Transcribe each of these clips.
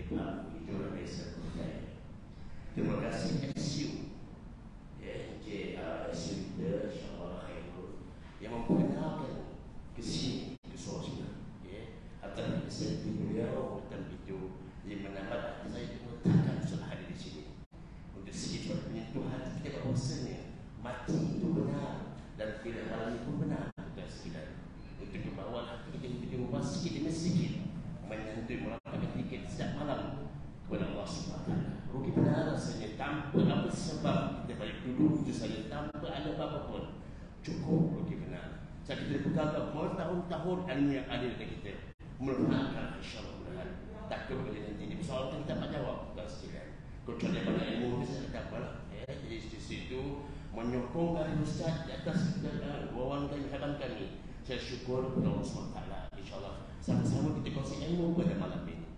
itulah biasa saya. Terima kasih SU, SU kita, insyaAllah khairul, yang memperkenalkan ke sini, ke Sulawesi, atas inisiatif beliau dan itu yang menambah hati saya untuk meletakkan soal hadir di sini untuk sedikit menyentuh hati kita bahawasanya mati itu benar dan pilihan malam itu benar, bukan sekedar untuk membawa hati kita untuk berubah sedikit demi sedikit, menyentuh merapakan sedikit setiap malam kepada Allah SWT. Rugi benar rasanya tanpa apa sebab kita balik dulu itu saja tanpa ada apa-apa pun cukup rugi benar. Saya kita berkata bertahun-tahun ilmu yang ada dengan kita melunakkan insyaAllah mudah-mudahan takut boleh nanti ini persoalan kita tak jawab bukan sekalian kecuali banyak ilmu itu saya tak apalah jadi di situ menyokongkan Ustaz di atas wawan dan kehebatan kami. Saya syukur kepada Allah SWT. InsyaAllah sama-sama kita kongsi ilmu pada malam ini.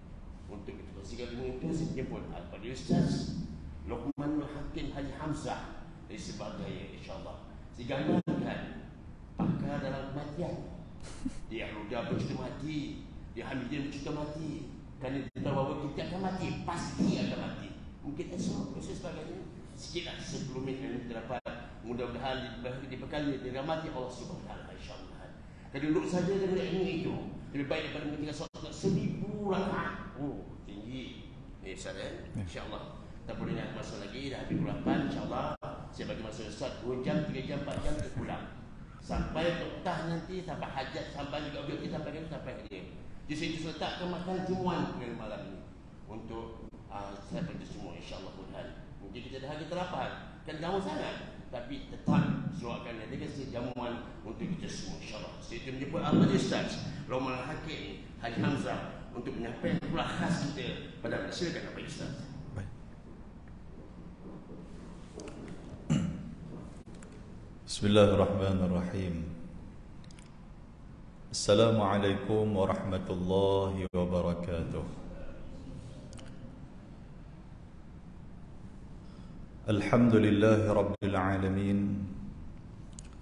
Untuk kita kongsikan ilmu itu saya jemput Al-Fadhi Ustaz Luqmanul Hakim Haji Hamzah dari Sebarjaya insyaAllah. Saya gambarkan pakar dalam kematian. Dia Ruda bercerita mati, dia Hamidin bercerita mati. Kerana dia tahu bahawa kita akan mati, pasti akan mati. Mungkin esok, proses sebagainya. Sikitlah 10 minit yang kita dapat. Mudah-mudahan dibekali dirahmati Allah SWT insyaAllah. Kalau duduk saja dengan ilmu itu lebih baik daripada mengerjakan solat 1000 rakaat. Tinggi. Saya insyaAllah. Tak boleh nak masa lagi, dah habis pukul 8 insyaAllah. Saya bagi masa Ustaz 2 jam, 3 jam, 4 jam kita pulang. Sampai petang nanti, sampai hajat, sampai juga objek kita sampai dia. Di situ saya letakkan makan jamuan dengan malam ini untuk saya pergi semua insyaAllah Tuhan. Mungkin kita dah kita lapar, kan gamu sangat, tapi tetap suruhkan dia kasih jamuan untuk kita semua insyaAllah. Saya menjemput Al-Fadhi Ustaz Luqmanul Hakim Haji Hamzah untuk menyampaikan pula khas kita pada silakan Al-Fadhi Ustaz. Bismillahirrahmanirrahim. Assalamualaikum warahmatullahi wabarakatuh. Alhamdulillahi rabbil alamin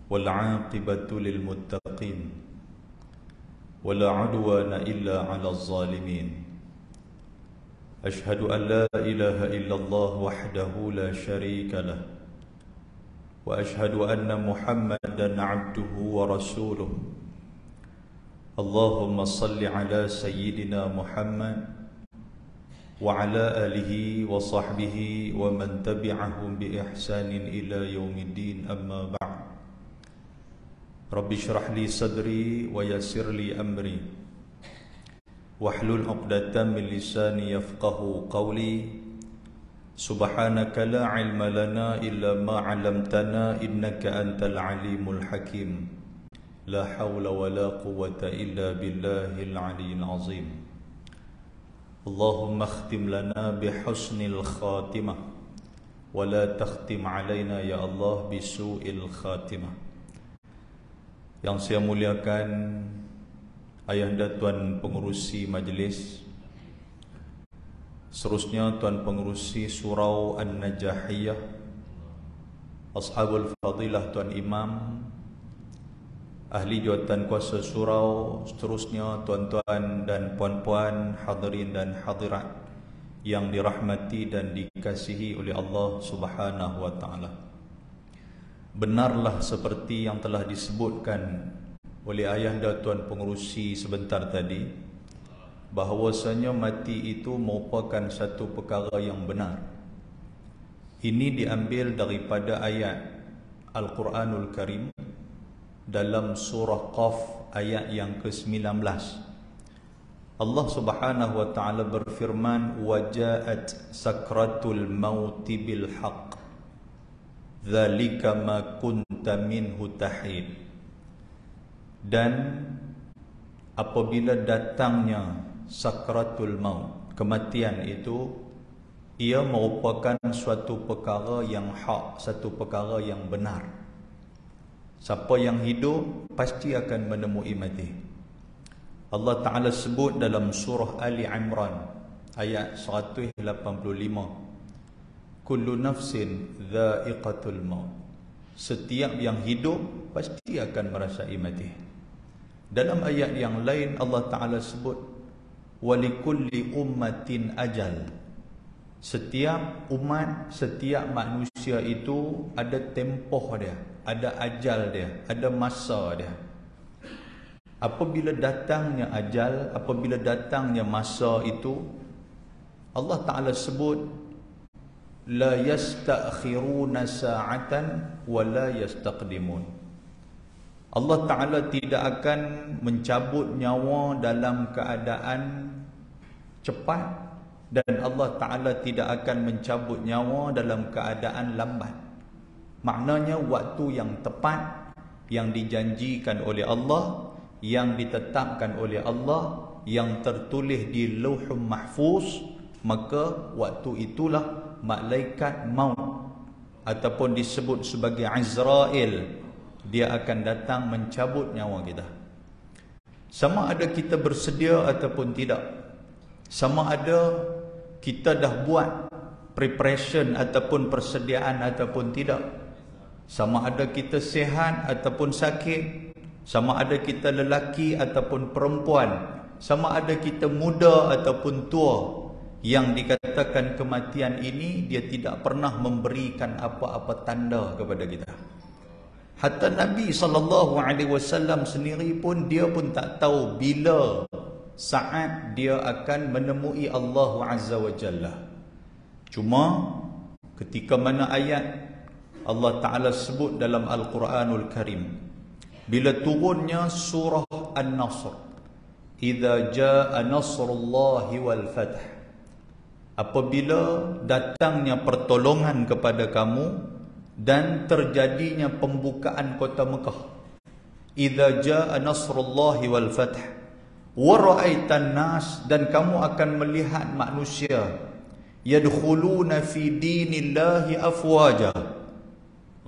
wal 'aqibatu lil muttaqin wala 'udwana illa 'alal zalimin. Ashhadu an la ilaha illallah wahdahu la syarika lah wa ashhadu anna Muhammadan 'abduhu wa rasuluh. Allahumma salli ala sayyidina Muhammad wa ala alihi wa sahbihi wa man tabi'ahum bi ihsanin ila yaumiddin, amma ba'd. Rabbi shrah li sadri wa yassir li amri wahlul 'uqdatam min lisani yafqahu qawli. Subhanaka la ilma lana illa ma 'allamtana innaka antal alimul hakim. La hawla wa la quwwata illa billahil aliyyil azim. Allahumma khtim lana bihusnil khatimah wa la takhtim alaina ya Allah bisu'il khatimah. Yang saya muliakan ayahanda tuan pengurusi majlis, seterusnya tuan pengurusi surau An-Najahiyah, ashabul fadilah, tuan imam, ahli jawatan kuasa surau, seterusnya tuan-tuan dan puan-puan, hadirin dan hadirat yang dirahmati dan dikasihi oleh Allah Subhanahu wa taala. Benarlah seperti yang telah disebutkan oleh ayahanda tuan pengurusi sebentar tadi, bahawasanya mati itu merupakan satu perkara yang benar. Ini diambil daripada ayat Al-Quranul Karim dalam surah Qaf ayat yang ke-19. Allah Subhanahu wa taala berfirman, "Wajaat sakratul mauti bil haqq, dzalika ma kunta minhu tahid." Dan apabila datangnya sakratul maut, kematian itu, ia merupakan suatu perkara yang hak, satu perkara yang benar. Siapa yang hidup pasti akan menemui mati. Allah Ta'ala sebut dalam surah Ali Imran ayat 185, Kullu nafsin dha'iqatul maut. Setiap yang hidup pasti akan merasai mati. Dalam ayat yang lain Allah Ta'ala sebut, wa likulli ummatin ajal. Setiap umat, setiap manusia itu ada tempoh dia, ada ajal dia, ada masa dia. Apabila datangnya ajal, apabila datangnya masa itu, Allah Ta'ala sebut la yastakhiruna sa'atan wa la yastaqdimun. Allah Ta'ala tidak akan mencabut nyawa dalam keadaan cepat, dan Allah Ta'ala tidak akan mencabut nyawa dalam keadaan lambat. Maknanya waktu yang tepat, yang dijanjikan oleh Allah, yang ditetapkan oleh Allah, yang tertulis di Lauhul Mahfuz, maka waktu itulah malaikat maut ataupun disebut sebagai Azrail, dia akan datang mencabut nyawa kita. Sama ada kita bersedia ataupun tidak, sama ada kita dah buat preparation ataupun persediaan ataupun tidak, sama ada kita sihat ataupun sakit, sama ada kita lelaki ataupun perempuan, sama ada kita muda ataupun tua, yang dikatakan kematian ini dia tidak pernah memberikan apa-apa tanda kepada kita. Hatta Nabi SAW sendiri pun dia pun tak tahu bila saat dia akan menemui Allah Azza wa Jalla. Cuma ketika mana ayat Allah Ta'ala sebut dalam Al-Quranul Karim, bila turunnya surah An-Nasr, idza jaa nasrullahi wal fath, apabila datangnya pertolongan kepada kamu dan terjadinya pembukaan kota Mekah. Idza jaa nasrullahi wal fath wa ra'aitan nas, dan kamu akan melihat manusia yadkhuluna fi dinillahi afwaja,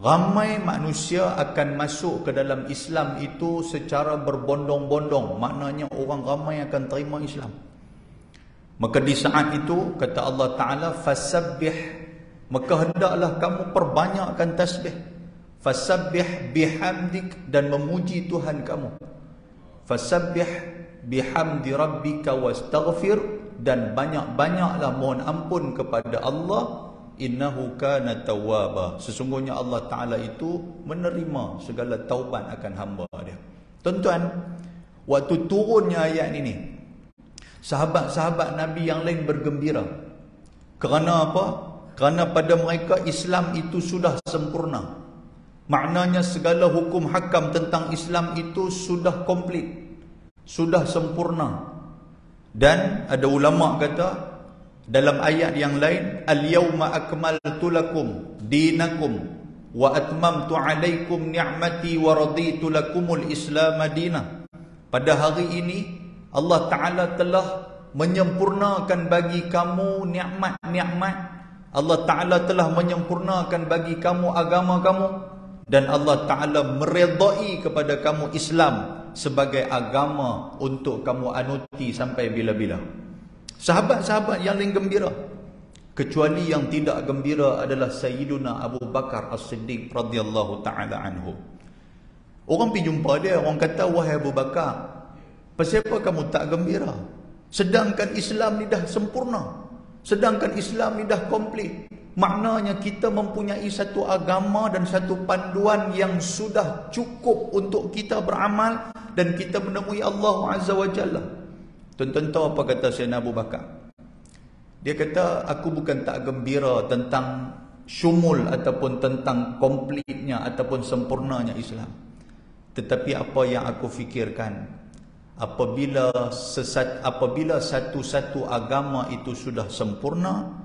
ramai manusia akan masuk ke dalam Islam itu secara berbondong-bondong. Maknanya orang ramai akan terima Islam. Maka di saat itu kata Allah Ta'ala, fasabbih, maka hendaklah kamu perbanyakkan tasbih. Fasabbih bihamdik, dan memuji Tuhan kamu. Fasabbih bihamdi rabbika wastaghfir, dan banyak-banyaklah mohon ampun kepada Allah. Innahu kana tawwaba, sesungguhnya Allah Ta'ala itu menerima segala taubat akan hamba dia. Tuan-tuan, waktu turunnya ayat ini, sahabat-sahabat Nabi yang lain bergembira. Kerana apa? Kerana pada mereka Islam itu sudah sempurna. Maknanya segala hukum hakam tentang Islam itu sudah komplit, sudah sempurna. Dan ada ulama kata dalam ayat yang lain, al-yawma akmaltu lakum dinakum wa atmamtu alaikum ni'mati wa raditu lakumul islam madinah. Pada hari ini Allah Ta'ala telah menyempurnakan bagi kamu nikmat-nikmat. Allah Ta'ala telah menyempurnakan bagi kamu agama kamu, dan Allah Ta'ala meredai kepada kamu Islam sebagai agama untuk kamu anuti sampai bila-bila. Sahabat-sahabat yang lain gembira, kecuali yang tidak gembira adalah Sayyiduna Abu Bakar As-Siddiq radhiyallahu ta'ala anhu. Orang pergi jumpa dia, orang kata, wahai Abu Bakar, pasal apa kamu tak gembira? Sedangkan Islam ni dah sempurna, sedangkan Islam ni dah komplit. Maknanya kita mempunyai satu agama dan satu panduan yang sudah cukup untuk kita beramal dan kita menemui Allah Azza wa Jalla. Tuan-tuan tahu apa kata Sayyidina Abu Bakar? Dia kata, aku bukan tak gembira tentang syumul ataupun tentang komplitnya ataupun sempurnanya Islam. Tetapi apa yang aku fikirkan, apabila satu-satu agama itu sudah sempurna,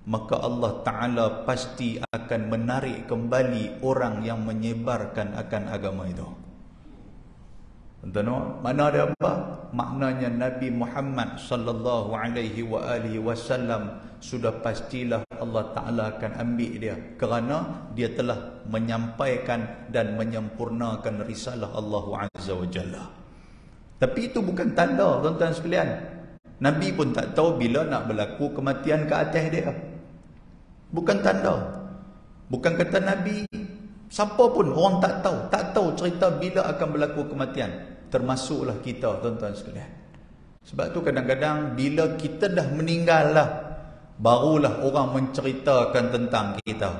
maka Allah Ta'ala pasti akan menarik kembali orang yang menyebarkan akan agama itu. Tuan-tuan, mana ada apa? Maknanya Nabi Muhammad sallallahu alaihi wasallam sudah pastilah Allah Ta'ala akan ambil dia, kerana dia telah menyampaikan dan menyempurnakan risalah Allah Azza wa Jalla. Tapi itu bukan tanda, tuan-tuan sekalian. Nabi pun tak tahu bila nak berlaku kematian ke atas dia. Bukan tanda. Bukan kata Nabi, siapa pun orang tak tahu cerita bila akan berlaku kematian. Termasuklah kita, tuan-tuan sekalian. Sebab tu kadang-kadang bila kita dah meninggal lah, barulah orang menceritakan tentang kita.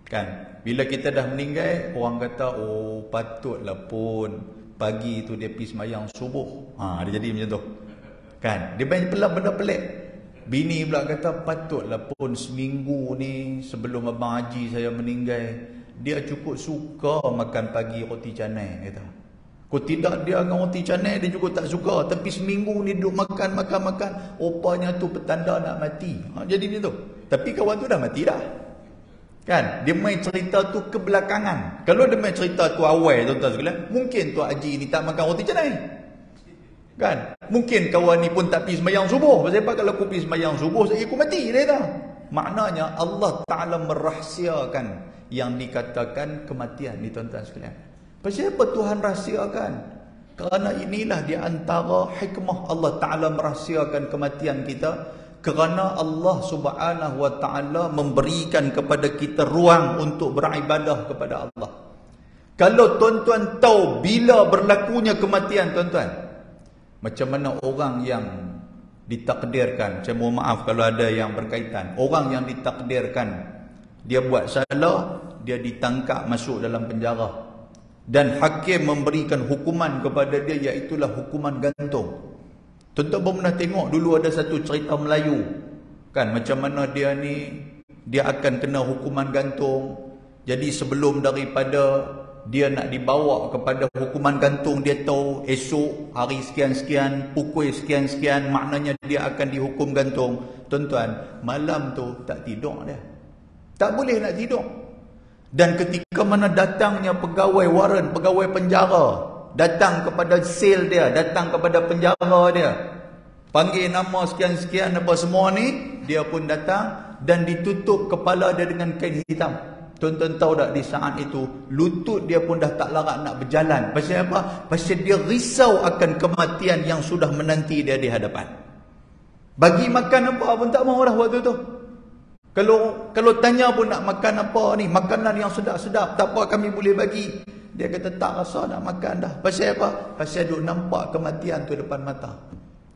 Kan? Bila kita dah meninggal, orang kata, oh patutlah pun pagi tu dia pergi semayang subuh. Dia jadi macam tu. Kan? Dia banyak benda pelik. Bini pula kata, patutlah pun seminggu ni sebelum Abang Haji saya meninggal, dia cukup suka makan pagi roti canai, kata. Kalau tidak dia dengan roti canai dia juga tak suka, tapi seminggu ni duduk makan, rupanya tu petanda nak mati. Jadi macam tu. Tapi kawan tu dah mati dah. Kan? Dia main cerita tu kebelakangan. Kalau dia main cerita tu awal, tuan-tuan sekalian, mungkin Tuan Haji ni tak makan roti canai. Kan? Mungkin kawan ni pun tak pergi sembahyang subuh. Pasal apa kalau aku pergi sembahyang subuh, saya aku mati, dia kata. Maknanya Allah Ta'ala merahsiakan yang dikatakan kematian ni, tuan-tuan sekalian. Pasal apa Tuhan rahsiakan? Kerana inilah di antara hikmah Allah Ta'ala merahsiakan kematian kita. Kerana Allah Subhanahu Wa Ta'ala memberikan kepada kita ruang untuk beribadah kepada Allah. Kalau tuan-tuan tahu bila berlakunya kematian, tuan-tuan, macam mana orang yang ditakdirkan, saya mohon maaf kalau ada yang berkaitan, orang yang ditakdirkan dia buat salah, dia ditangkap masuk dalam penjara, dan hakim memberikan hukuman kepada dia, iaitulah hukuman gantung. Tuan-tuan pernah tengok dulu ada satu cerita Melayu, kan, macam mana dia ni, dia akan kena hukuman gantung. Jadi sebelum daripada dia nak dibawa kepada hukuman gantung, dia tahu esok hari sekian-sekian, pukul sekian-sekian, maknanya dia akan dihukum gantung. Tuan-tuan, malam tu tak tidur dia. Tak boleh nak tidur. Dan ketika mana datangnya pegawai waran, pegawai penjara, datang kepada sel dia, datang kepada penjara dia, panggil nama sekian-sekian apa semua ni, dia pun datang dan ditutup kepala dia dengan kain hitam. Tuan-tuan tahu tak, di saat itu lutut dia pun dah tak larat nak berjalan. Pasal apa? Pasal dia risau akan kematian yang sudah menanti dia di hadapan. Bagi makan apa pun tak mau dah waktu tu. Kalau tanya pun nak makan apa ni, makanan yang sedap-sedap, tak apa kami boleh bagi. Dia kata tak rasa nak makan dah. Pasal apa? Pasal duk nampak kematian tu depan mata.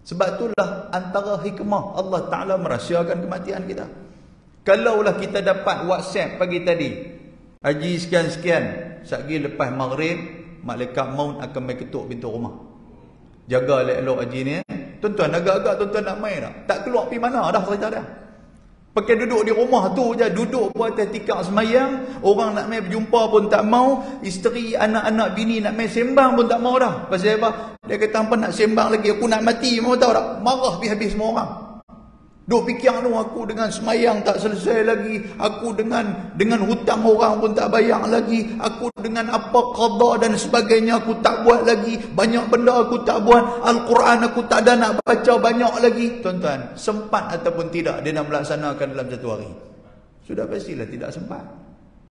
Sebab itulah antara hikmah Allah Ta'ala merahsiakan kematian kita. Kalaulah kita dapat WhatsApp pagi tadi, Haji sekian-sekian, sekali lepas maghrib, malaikat maut akan main ketuk pintu rumah. Jaga elok-elok Haji ni. Tuan-tuan, agak-agak tuan-tuan nak main tak keluar pergi mana dah cerita dia. Pakai duduk di rumah tu je, duduk pun atas tikar semayang, orang nak main berjumpa pun tak mau, isteri, anak-anak, bini nak main sembang pun tak mau dah. Pasal apa? Dia kata, apa nak sembang lagi, aku nak mati, mau tahu tak? Marah habis semua orang. Duk fikir tu, aku dengan semayang tak selesai lagi, aku dengan hutang orang pun tak bayar lagi, aku dengan apa qada dan sebagainya aku tak buat lagi, banyak benda aku tak buat, Al-Quran aku tak ada nak baca banyak lagi. Tuan-tuan, sempat ataupun tidak dia nak melaksanakan dalam satu hari? Sudah pastilah tidak sempat.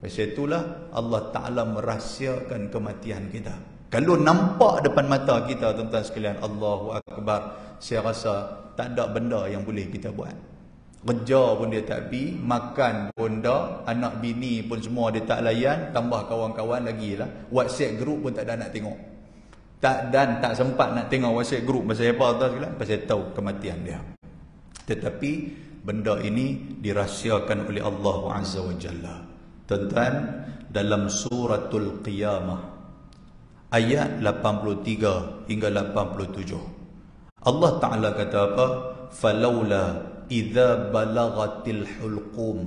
Pasal itulah Allah Ta'ala merahsiakan kematian kita. Kalau nampak depan mata kita, tuan-tuan sekalian, Allahu Akbar, saya rasa tak ada benda yang boleh kita buat. Kerja pun dia tak pergi, makan pun dah, anak bini pun semua dia tak layan, tambah kawan-kawan lagi lah. WhatsApp group pun tak ada nak tengok. Tak sempat nak tengok WhatsApp group. Pasal apa, tuan sekalian? Pasal tahu kematian dia. Tetapi benda ini dirahsiakan oleh Allah Azza wa Jalla. Tuan-tuan, dalam suratul Qiyamah ayat 83 hingga 87, Allah Ta'ala kata apa? Falaula idza balagatil hulqum,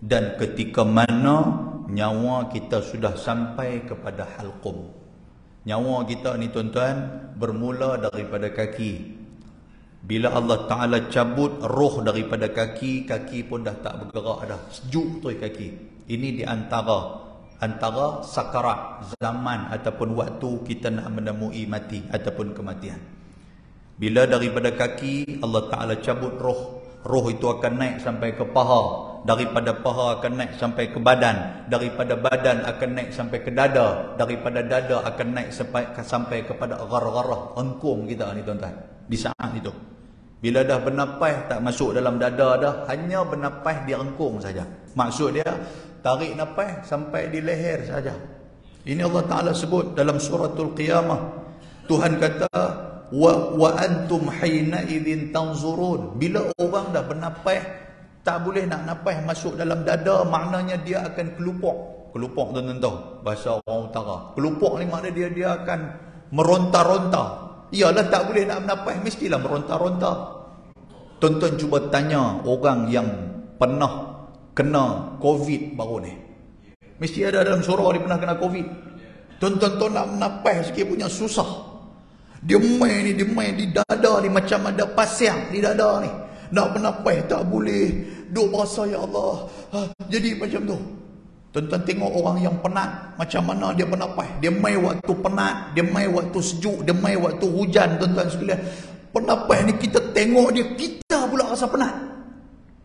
dan ketika mana nyawa kita sudah sampai kepada halqum. Nyawa kita ni, tuan-tuan, bermula daripada kaki. Bila Allah Ta'ala cabut roh daripada kaki, kaki pun dah tak bergerak dah, sejuk tu kaki. Ini di antara sakarat zaman ataupun waktu kita nak menemui mati ataupun kematian. Bila daripada kaki Allah Ta'ala cabut roh itu akan naik sampai ke paha, daripada paha akan naik sampai ke badan, daripada badan akan naik sampai ke dada, daripada dada akan naik sampai kepada gar-garah, engkung kita ni, tuan-tuan. Di saat itu bila dah bernafas tak masuk dalam dada dah, hanya bernafas di engkung saja. Maksud dia tarik nafas sampai di leher saja. Ini Allah Ta'ala sebut dalam suratul Qiyamah. Tuhan kata wa antum hina idzin tanzurun. Bila orang dah bernafas tak boleh nak nafas masuk dalam dada, maknanya dia akan kelupuk. Kelupuk tuan-tuan tahu bahasa orang utara. Kelupuk ni maknanya dia akan meronta-ronta. Iyalah tak boleh nak bernafas, mestilah meronta-ronta. Tuan-tuan cuba tanya orang yang pernah kena COVID baru ni. Mesti ada dalam surau dia pernah kena COVID. Tuan-tuan tahu nak bernafas sikit punya susah. Dia main di dada ni macam ada pasir di dada ni. Nak bernafas tak boleh. Duk berasa ya Allah. Jadi macam tu. Tuan-tuan tengok orang yang penat, macam mana dia bernafas. Dia main waktu penat, dia main waktu sejuk, dia main waktu hujan, tuan-tuan sekalian. Bernafas ni kita tengok dia, kita pula rasa penat.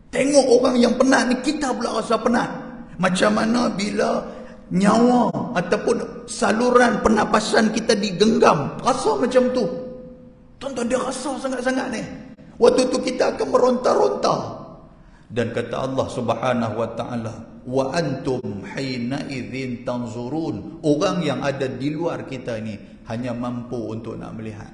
Tengok orang yang penat ni, kita pula rasa penat. Macam mana bila nyawa ataupun saluran pernafasan kita digenggam, rasa macam tu. Tuan-tuan, dia rasa sangat-sangat ni. Waktu tu kita akan meronta-ronta. Dan kata Allah Subhanahu wa taala, wa antum hina idzin tanzurun. Orang yang ada di luar kita ni hanya mampu untuk nak melihat.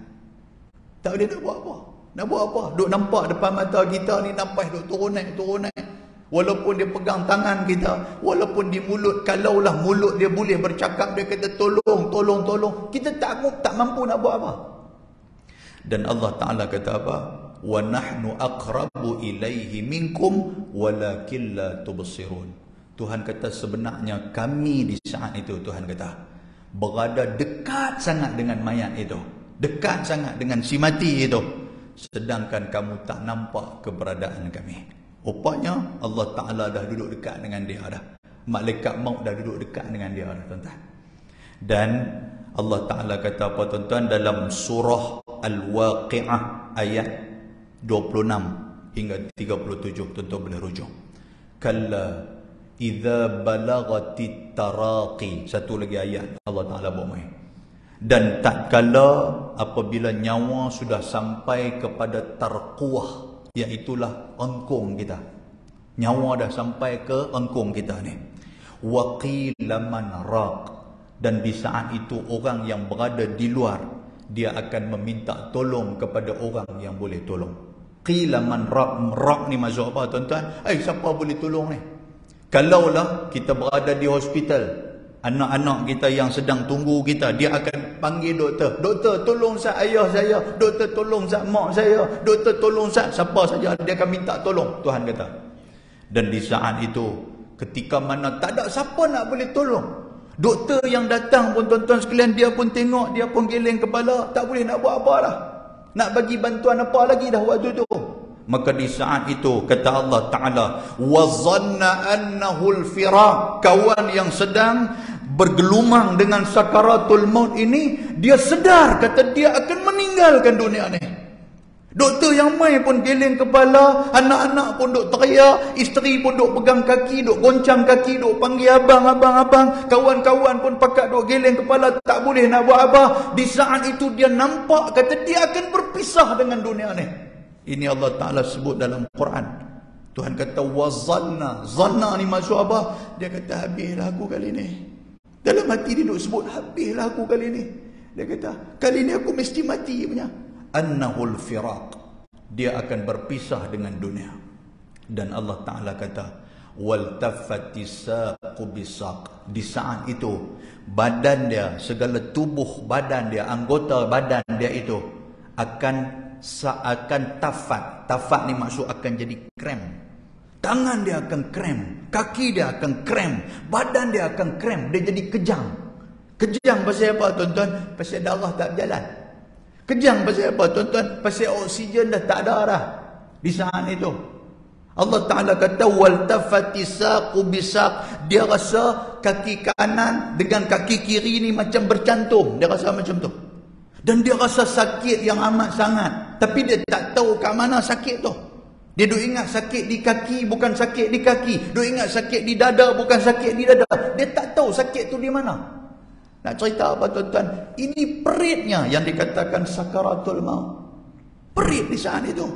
Tak boleh nak buat apa. Nak buat apa? Duk nampak depan mata kita ni nafas duk turun naik. Walaupun dia pegang tangan kita, walaupun di mulut, kalaulah mulut dia boleh bercakap, dia kata tolong. Kita tak mampu nak buat apa. Dan Allah Taala kata apa? Wa nahnu aqrabu ilaihi minkum walakin la tubsirun. Tuhan kata sebenarnya kami di saat itu, Tuhan kata, berada dekat sangat dengan mayat itu, dekat sangat dengan si mati itu, sedangkan kamu tak nampak keberadaan kami. Rupanya Allah Ta'ala dah duduk dekat dengan dia dah. Malaikat maut dah duduk dekat dengan dia dah, tuan-tuan. Dan Allah Ta'ala kata apa, tuan-tuan, dalam surah Al-Waqi'ah ayat 26 hingga 37, tuan-tuan boleh rujuk. Kalla idza balagatit taraqi. Satu lagi ayat Allah Taala buat main. Dan tatkala apabila nyawa sudah sampai kepada tarquah, iaitulah engkung kita. Nyawa dah sampai ke engkung kita ni. Wa qila man raq. Dan di saat itu orang yang berada di luar, dia akan meminta tolong kepada orang yang boleh tolong. Qila man raq. Raq ni maksud apa, tuan-tuan? Siapa boleh tolong ni? Kalaulah kita berada di hospital, anak-anak kita yang sedang tunggu kita, dia akan panggil doktor. Doktor, tolong sat ayah saya. Doktor, tolong sat mak saya. Doktor, tolong sat siapa saja. Dia akan minta tolong, Tuhan kata. Dan di saat itu, ketika mana tak ada siapa nak boleh tolong, doktor yang datang pun, tuan-tuan sekalian, dia pun tengok, dia pun geleng kepala, tak boleh nak buat apa dah. Nak bagi bantuan apa lagi dah waktu tu. Maka di saat itu kata Allah Ta'ala, wa zanna annahu al-firaq. Kawan yang sedang bergelumang dengan sakaratul maut ini, dia sedar kata dia akan meninggalkan dunia ni. Doktor yang main pun geleng kepala, anak-anak pun duk teriak, isteri pun duk pegang kaki, duk goncang kaki, duk panggil abang, kawan-kawan pun pakat duk geleng kepala, tak boleh nak buat apa. Di saat itu dia nampak kata dia akan berpisah dengan dunia ni. Ini Allah Ta'ala sebut dalam Quran. Tuhan kata wazanna. Zanna ni maksud apa? Dia kata habislah aku kali ni. Dalam hati dia duk sebut habislah aku kali ni. Dia kata kali ni aku mesti mati punya. Annahul firaq. Dia akan berpisah dengan dunia. Dan Allah Ta'ala kata wal taffatis saqu bisaq. Di saat itu badan dia, segala tubuh badan dia, anggota badan dia itu akan tafat. Tafat ni maksud akan jadi krem. Tangan dia akan krem, kaki dia akan krem, badan dia akan krem, dia jadi kejang. Kejang pasal apa, tuan-tuan? Pasal darah tak berjalan. Kejang pasal apa, tuan-tuan? Pasal oksigen dah tak ada dah di saat itu. Allah Ta'ala kata wal tafati saqu bisaq. Dia rasa kaki kanan dengan kaki kiri ni macam bercantum. Dia rasa macam tu. Dan dia rasa sakit yang amat sangat. Tapi dia tak tahu kat mana sakit tu. Dia duk ingat sakit di kaki, bukan sakit di kaki. Duk ingat sakit di dada, bukan sakit di dada. Dia tak tahu sakit tu di mana. Nak cerita apa, tuan-tuan? Ini peritnya yang dikatakan sakaratul maut. Perit di saat itu.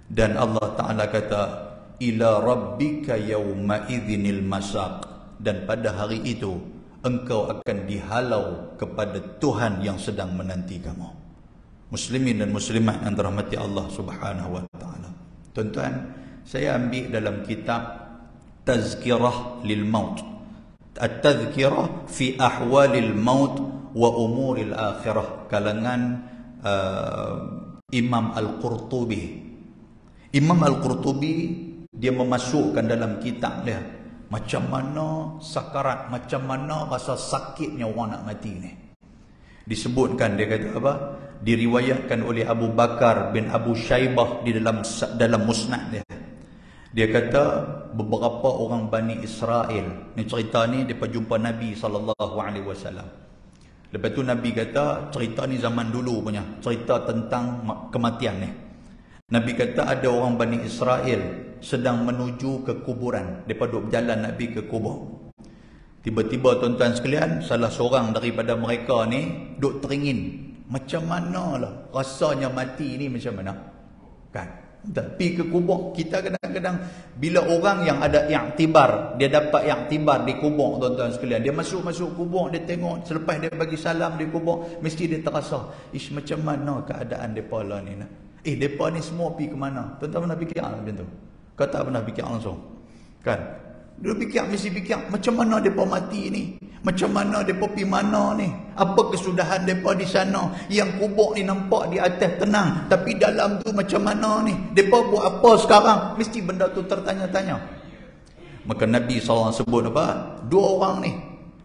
Dan Allah Ta'ala kata ila rabbika yawma idzinil masaq. Dan pada hari itu engkau akan dihalau kepada Tuhan yang sedang menanti kamu. Muslimin dan muslimat yang dirahmati Allah Subhanahu wa taala. Tuan-tuan, saya ambil dalam kitab Tazkirah lil Maut. At-Tazkirah fi Ahwalil Maut wa Umuril Akhirah, kalangan Imam Al-Qurtubi. Imam Al-Qurtubi dia memasukkan dalam kitab dia macam mana sakarat, macam mana rasa sakitnya orang nak mati ni. Disebutkan, dia kata apa? Diriwayatkan oleh Abu Bakar bin Abu Syaibah di dalam musnad dia. Dia kata beberapa orang Bani Israel, ni cerita ni depa jumpa Nabi SAW. Lepas tu Nabi kata cerita ni zaman dulu punya, cerita tentang kematian ni. Nabi kata ada orang Bani Israel sedang menuju ke kuburan. Depa duk berjalan nak pergi ke kubur. Tiba-tiba tuan-tuan sekalian, salah seorang daripada mereka ni duk teringin, macam mana lah rasanya mati ni, macam mana kan. Tapi ke kubur, kita kadang-kadang bila orang yang ada i'tibar, dia dapat i'tibar di kubur tuan-tuan sekalian, dia masuk kubur, dia tengok, selepas dia bagi salam di kubur, mesti dia terasa, ish macam mana keadaan depa lah ni. Depa ni semua pergi ke mana? Tuan-tuan pernah fikir macam tu? Kau tak pernah fikir langsung kan? Dia fikir, mesti fikir macam mana depa mati ni, macam mana depa pergi mana ni, apa kesudahan depa di sana. Yang kubur ni nampak di atas tenang, tapi dalam tu macam mana ni, depa buat apa sekarang, mesti benda tu tertanya-tanya. Maka Nabi SAW sebut apa? Dua orang ni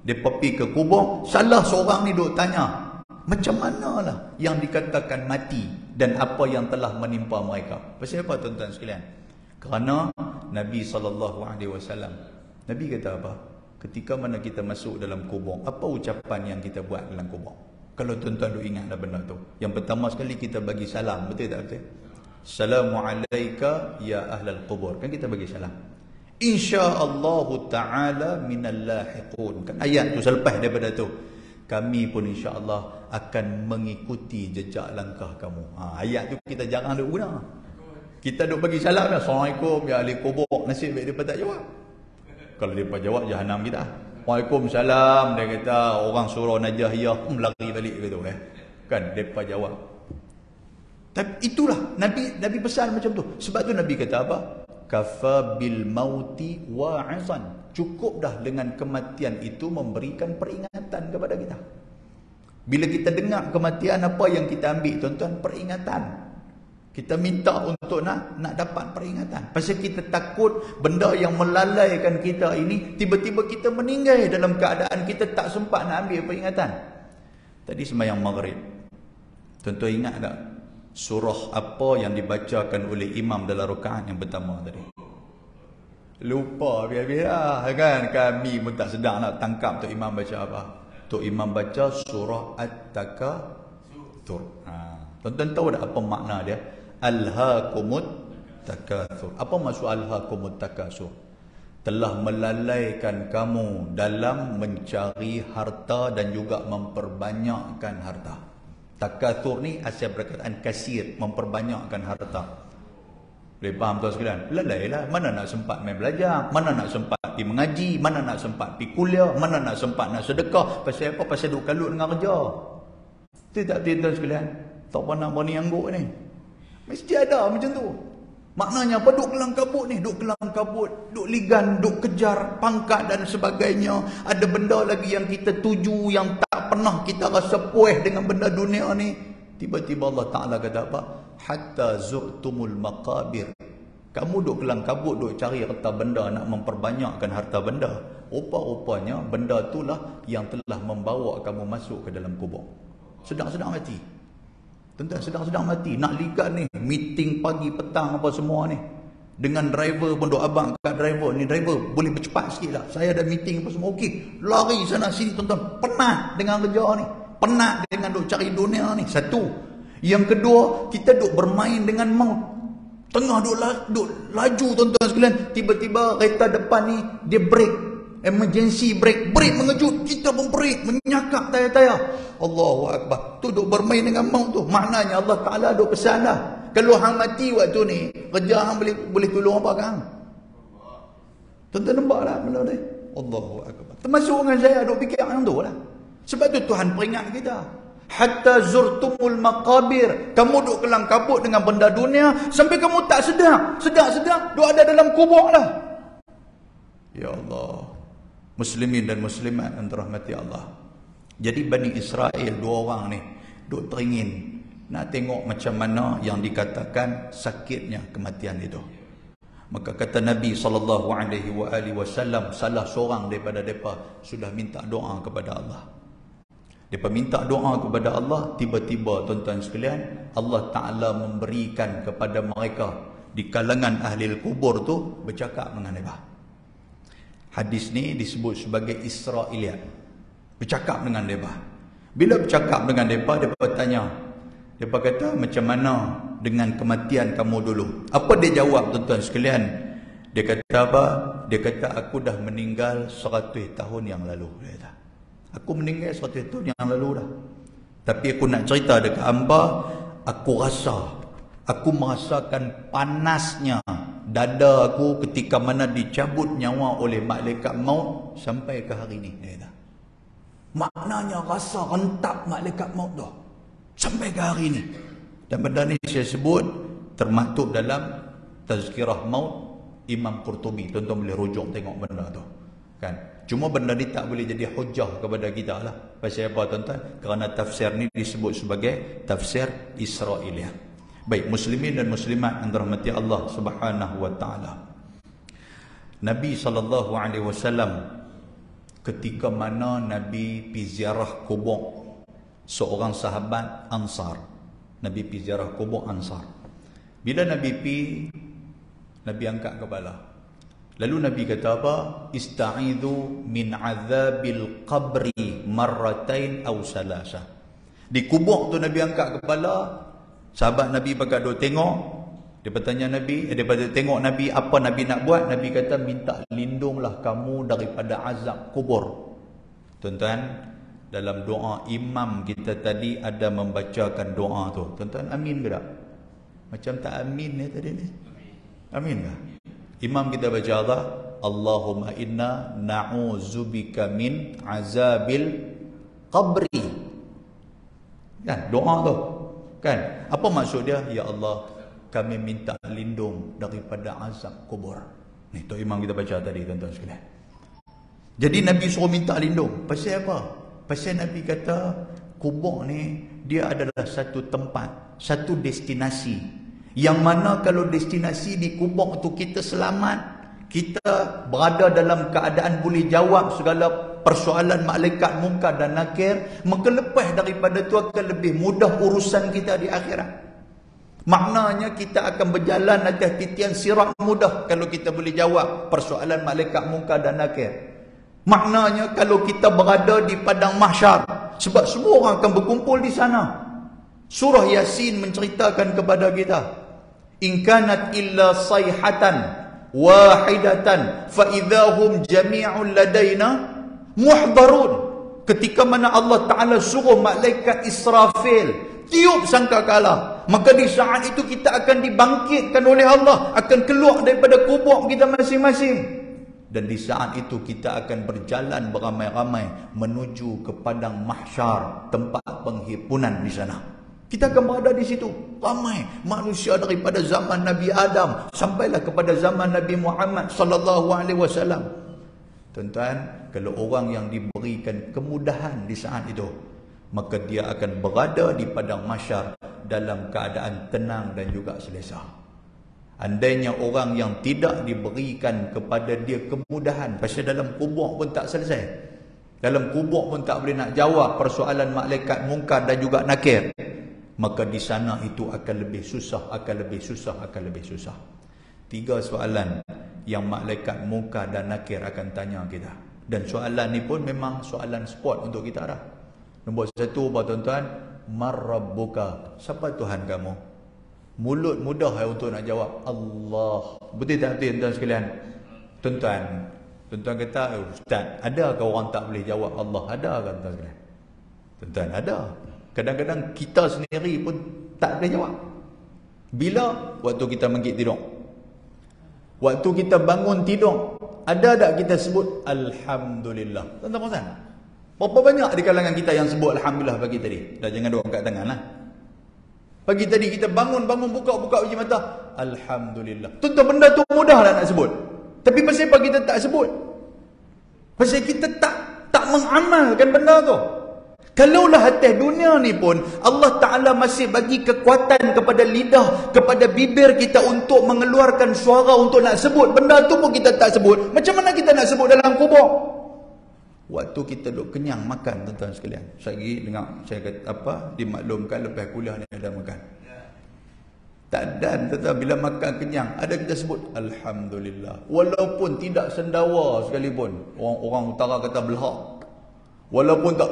depa pergi ke kubur, salah seorang ni duk tanya macam manalah yang dikatakan mati dan apa yang telah menimpa mereka. Pasal apa tuan-tuan sekalian? Kerana Nabi SAW, Nabi kata apa? Ketika mana kita masuk dalam kubur, apa ucapan yang kita buat dalam kubur? Kalau tuan-tuan duk ingat dah benda tu, yang pertama sekali kita bagi salam, betul tak betul? Assalamualaikum ya ahlal kubur, kan kita bagi salam. InsyaAllah ta'ala minal lahiqun, kan ayat tu selepas daripada tu, kami pun insyaAllah akan mengikuti jejak langkah kamu. Ayat tu kita jarang duk guna. Kita duk bagi salam, Assalamualaikum ya ahli kubur, nasib baik mereka tak jawab. Kalau mereka jawab, jahanam kita. Waalaikumsalam, dia kata orang surau Najahiyah lari balik gitu kan, mereka jawab. Tapi itulah Nabi pesan macam tu. Sebab tu Nabi kata apa? Kafa bil mauti wa'izan. Cukup dah dengan kematian itu memberikan peringatan kepada kita. Bila kita dengar kematian, apa yang kita ambil tuan-tuan? Peringatan. Kita minta untuk nak dapat peringatan. Pasal kita takut benda yang melalaikan kita ini, tiba-tiba kita meninggal dalam keadaan kita tak sempat nak ambil peringatan. Tadi sembahyang maghrib, tuan-tuan ingat tak surah apa yang dibacakan oleh imam dalam rakaat yang pertama tadi? Lupa biar-biar kan. Kami pun tak sedang nak tangkap Tok Imam baca apa. Tok Imam baca surah At-Takatsur. Tuan-tuan tahu tak apa makna dia? Alhaakumut takatsur. Apa maksud alhaakumut takatsur? Telah melalaikan kamu dalam mencari harta dan juga memperbanyakkan harta. Takatsur ni asal perkataan kasir, memperbanyakkan harta. Boleh faham tuan sekalian? Lalailah. Mana nak sempat main belajar, mana nak sempat pergi mengaji, mana nak sempat pergi kuliah, mana nak sempat nak sedekah. Pasal apa? Pasal duk kalut dengan kerja. Tidak tuan sekalian? Tak pernah berani angguk ni. Mesti ada macam tu. Maknanya apa? Duk kelang kabut ni, duk kelang kabut, duk ligan, duk kejar pangkat dan sebagainya. Ada benda lagi yang kita tuju, yang tak pernah kita rasa puas dengan benda dunia ni. Tiba-tiba Allah Ta'ala kata apa? Hatta zurtumul maqabir. Kamu duk kelang kabut, duk cari harta benda, nak memperbanyakkan harta benda. Rupa-rupanya benda itulah yang telah membawa kamu masuk ke dalam kubur. Sedang-sedang mati. Tuan-tuan, sedang-sedang mati. Nak ligat ni, meeting pagi, petang apa semua ni. Dengan driver pun duk abang kat driver. Ni driver boleh bercepat sikit lah. Saya ada meeting apa semua. Okey, lari sana sini tuan-tuan. Penat dengan kerja ni. Penat dengan duk cari dunia ni. Satu. Yang kedua, kita duk bermain dengan maut. Tengah duk laju tuan-tuan sekalian. Tiba-tiba kereta depan ni dia break. Emergency break. Break mengejut. Kita pun break. Menyakap tayar-tayar. Allahu Akbar. Tu duk bermain dengan maut tu. Maknanya Allah Ta'ala duk pesan dah. Kalau hang mati waktu ni, kerja hang boleh tolong apa kan? Tuan-tuan nampak tak benda ni? Allahu Akbar. Termasuk dengan saya duk fikir yang tu lah. Sebab tu Tuhan peringat kita. Hatta zurtumul maqabir. Kamu duduk kelang kabut dengan benda dunia sampai kamu tak sedar. Sedar duk ada dalam kubur lah. Ya Allah. Muslimin dan muslimat yang dirahmati Allah. Jadi Bani Israel, dua orang ni duk teringin nak tengok macam mana yang dikatakan sakitnya kematian itu. Maka kata Nabi SAW, salah seorang daripada mereka sudah minta doa kepada Allah. Mereka minta doa kepada Allah, tiba-tiba tuan-tuan sekalian, Allah Ta'ala memberikan kepada mereka di kalangan ahli kubur tu bercakap dengan mereka. Hadis ni disebut sebagai Israiliyat. Bercakap dengan mereka. Bila bercakap dengan mereka, mereka tanya, mereka kata, macam mana dengan kematian kamu dulu? Apa dia jawab tuan-tuan sekalian? Dia kata apa? Dia kata, aku dah meninggal 100 tahun yang lalu. Dia kata, aku meninggal 100 tahun yang lalu dah. Tapi aku nak cerita dekat hamba, aku merasakan panasnya dada aku ketika mana dicabut nyawa oleh malaikat maut sampai ke hari ni. Dia kata, maknanya rasa rentap malaikat maut tu sampai ke hari ni. Dan benda ni saya sebut termaktub dalam Tazkirah Maut Imam Qurtubi. Tuan-tuan boleh rujuk tengok benda tu kan. Cuma benda ni tak boleh jadi hujah kepada kita lah. Pasal apa tuan-tuan? Kerana tafsir ni disebut sebagai tafsir Israiliyah. Baik, muslimin dan muslimat yang dirahmati Allah Subhanahu wa taala. Nabi SAW ketika mana Nabi pergi ziarah kubur seorang sahabat Ansar. Nabi pergi ziarah kubur Ansar. Bila Nabi pergi, Nabi angkat kepala. Lalu Nabi kata apa? Ista'idhu min azabil qabri marratain aw salasa. Di kubur tu Nabi angkat kepala. Sahabat Nabi pakat duk tengok. Dia bertanya Nabi, daripada tengok Nabi, apa Nabi nak buat? Nabi kata, minta lindunglah kamu daripada azab kubur. Tuan-tuan, dalam doa imam kita tadi ada membacakan doa tu. Tuan-tuan amin ke tak? Macam tak amin ni tadi ni. Amin ke? Imam kita baca Allah, Allahumma inna na'udzubika min azabil qabri. Kan doa tu. Kan? Apa maksud dia? Ya Allah, kami minta lindung daripada azab kubur. Ni tu imam kita baca tadi tuan-tuan sekalian. Jadi Nabi suruh minta lindung. Pasal apa? Pasal Nabi kata kubur ni dia adalah satu tempat, satu destinasi. Yang mana kalau destinasi di kubur tu kita selamat, kita berada dalam keadaan boleh jawab segala persoalan malaikat munkar dan nakir, maka lepas daripada tu akan lebih mudah urusan kita di akhirat. Maknanya kita akan berjalan atas titian sirat mudah kalau kita boleh jawab persoalan malaikat munkar dan nakir. Maknanya kalau kita berada di padang mahsyar, sebab semua orang akan berkumpul di sana. Surah Yasin menceritakan kepada kita, in kanat illa sayhatan wahidatan fa idahum jami'un ladaina muhdarun. Ketika mana Allah Ta'ala suruh malaikat Israfil tiup sangkakala, maka di saat itu kita akan dibangkitkan oleh Allah, akan keluar daripada kubur kita masing-masing. Dan di saat itu kita akan berjalan beramai-ramai menuju ke padang mahsyar, tempat penghimpunan di sana. Kita akan berada di situ. Ramai manusia daripada zaman Nabi Adam sampailah kepada zaman Nabi Muhammad sallallahu alaihi wasallam. Tuan-tuan, kalau orang yang diberikan kemudahan di saat itu, maka dia akan berada di padang mahsyar dalam keadaan tenang dan juga selesa. Andainya orang yang tidak diberikan kepada dia kemudahan, pasal dalam kubur pun tak selesai. Dalam kubur pun tak boleh nak jawab persoalan malaikat munkar dan juga nakir, maka di sana itu akan lebih susah, akan lebih susah, akan lebih susah. 3 soalan yang malaikat munkar dan nakir akan tanya kita. Dan soalan ni pun memang soalan sport untuk kita dah. Nombor 1 apa tuan-tuan? Mar rabbuka? Siapa Tuhan kamu? Mulut mudah untuk nak jawab Allah. Betul tak tuan-tuan sekalian? Tuan-tuan kata, Ustaz, adakah orang tak boleh jawab Allah? Ada kan tuan-tuan sekalian? Tuan-tuan, ada. Kadang-kadang kita sendiri pun tak boleh jawab. Bila? Waktu kita mengigit tidur. Waktu kita bangun tidur, ada tak kita sebut Alhamdulillah? Tuan-tuan perasan? Berapa banyak di kalangan kita yang sebut Alhamdulillah pagi tadi? Dah jangan duduk angkat tangan lah. Pagi tadi kita bangun buka uji mata, Alhamdulillah. Tentu benda tu mudah lah nak sebut. Tapi pasal apa kita tak sebut? Pasal kita tak mengamalkan benda tu. Kalaulah atas dunia ni pun Allah Ta'ala masih bagi kekuatan kepada lidah, kepada bibir kita untuk mengeluarkan suara untuk nak sebut, benda tu pun kita tak sebut. Macam mana kita nak sebut dalam kubur? Waktu kita duduk kenyang makan, tuan-tuan sekalian. Saya dengar, saya kata apa, dimaklumkan lepas kuliah ni ada makan. Tak ada, tuan-tuan, bila makan kenyang, ada kita sebut Alhamdulillah. Walaupun tidak sendawa sekalipun. Orang utara kata belhak. Walaupun tak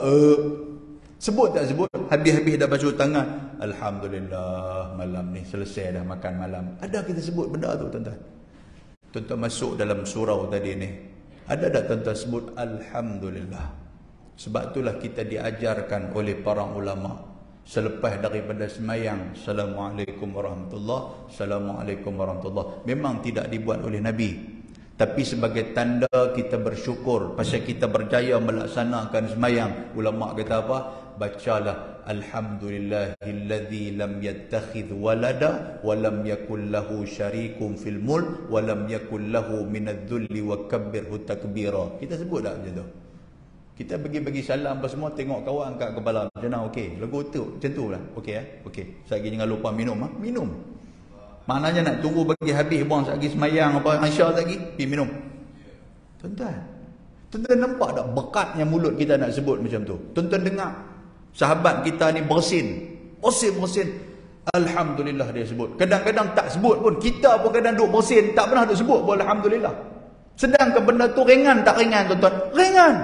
sebut tak sebut, habis-habis dah basuh tangan, Alhamdulillah, malam ni selesai dah makan malam. Ada kita sebut benda tu, tuan-tuan. Tuan-tuan masuk dalam surau tadi ni, ada tak tuan-tuan sebut Alhamdulillah? Sebab itulah kita diajarkan oleh para ulama selepas daripada semayang, Assalamualaikum warahmatullahi, Assalamualaikum warahmatullahi. Memang tidak dibuat oleh Nabi, tapi sebagai tanda kita bersyukur pasal kita berjaya melaksanakan semayang. Ulama kata apa? Bacalah Alhamdulillahilladzi lam yattakhidh walada wa lam yakul lahu syarikun fil mulk wa lam yakul lahu minadh-dhulli wa kabbirhu takbira. Kita sebut tak macam tu? Kita bagi salam apa semua, tengok kawan angkat kepala macam mana, okey. Lagu tu macam tu lah. Okey okey. Sekali jangan lupa minum minum. Maknanya nak tunggu bagi habis buang sekali semayang apa Aisyah lagi pergi minum. Tuan-tuan nampak tak bekatnya mulut kita nak sebut macam tu? Tuan-tuan dengar sahabat kita ni bersin. Alhamdulillah dia sebut. Kadang-kadang tak sebut pun. Kita pun kadang duk bersin, tak pernah duk sebut pun Alhamdulillah. Sedangkan benda tu ringan tak ringan, tuan-tuan? Ringan.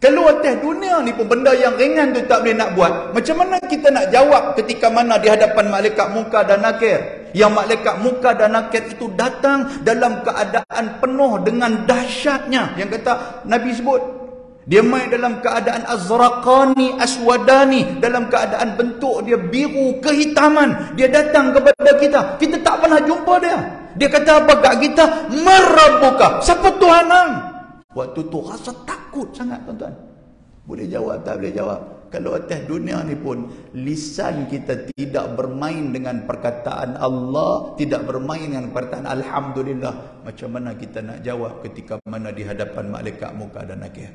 Kalau atas dunia ni pun benda yang ringan tu tak boleh nak buat, macam mana kita nak jawab ketika mana di hadapan malaikat munkar dan nakir? Yang malaikat munkar dan nakir itu datang dalam keadaan penuh dengan dahsyatnya. Yang kata Nabi sebut, dia main dalam keadaan azraqani aswadani, dalam keadaan bentuk dia biru kehitaman. Dia datang kepada kita, kita tak pernah jumpa dia. Dia kata apa kat kita? Marabbuka, siapa Tuhan hang? Waktu tu rasa takut sangat, tuan-tuan. Boleh jawab tak boleh jawab? Kalau atas dunia ni pun lisan kita tidak bermain dengan perkataan Allah, tidak bermain dengan perkataan Alhamdulillah, macam mana kita nak jawab ketika mana di hadapan malaikat munkar dan nakir?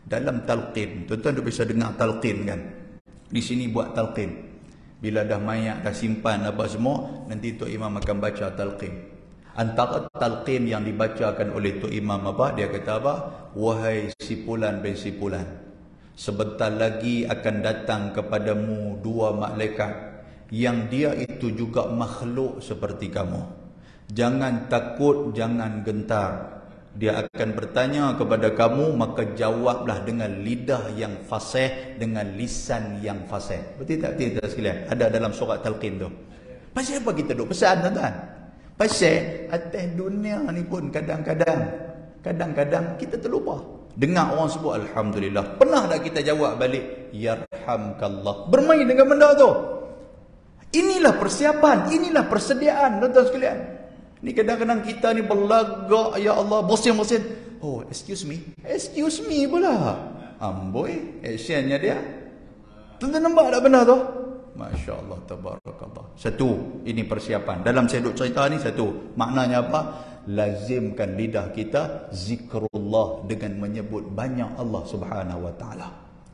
Dalam talqin, tuan-tuan dah bisa dengar talqin kan? Di sini buat talqin. Bila dah mayat, dah simpan apa semua, nanti Tok Imam akan baca talqin. Antara talqin yang dibacakan oleh Tok Imam apa? Dia kata apa? Wahai si Fulan bin si Fulan, sebentar lagi akan datang kepadamu dua malaikat yang dia itu juga makhluk seperti kamu. Jangan takut, jangan gentar. Dia akan bertanya kepada kamu, maka jawablah dengan lidah yang fasih, dengan lisan yang fasih. Betul tak kita sekalian? Ada dalam surat talqin tu. Pasal apa kita duk pesan, tuan-tuan? Pasal atas dunia ni pun kadang-kadang kita terlupa. Dengar orang sebut Alhamdulillah, pernah tak kita jawab balik Yarhamkallah? Bermain dengan benda tu. Inilah persiapan, inilah persediaan, tuan-tuan sekalian. Ni kadang-kadang kita ni berlagak, ya Allah, bosin-bosin. Oh, excuse me pula. Amboi, actionnya dia. Tuan-tuan nampak tak benda tu? Masya Allah, tabarakallah. Satu, ini persiapan. Dalam saya duk cerita ni, satu, maknanya apa? Lazimkan lidah kita zikrullah dengan menyebut banyak Allah Subhanahu wa taala.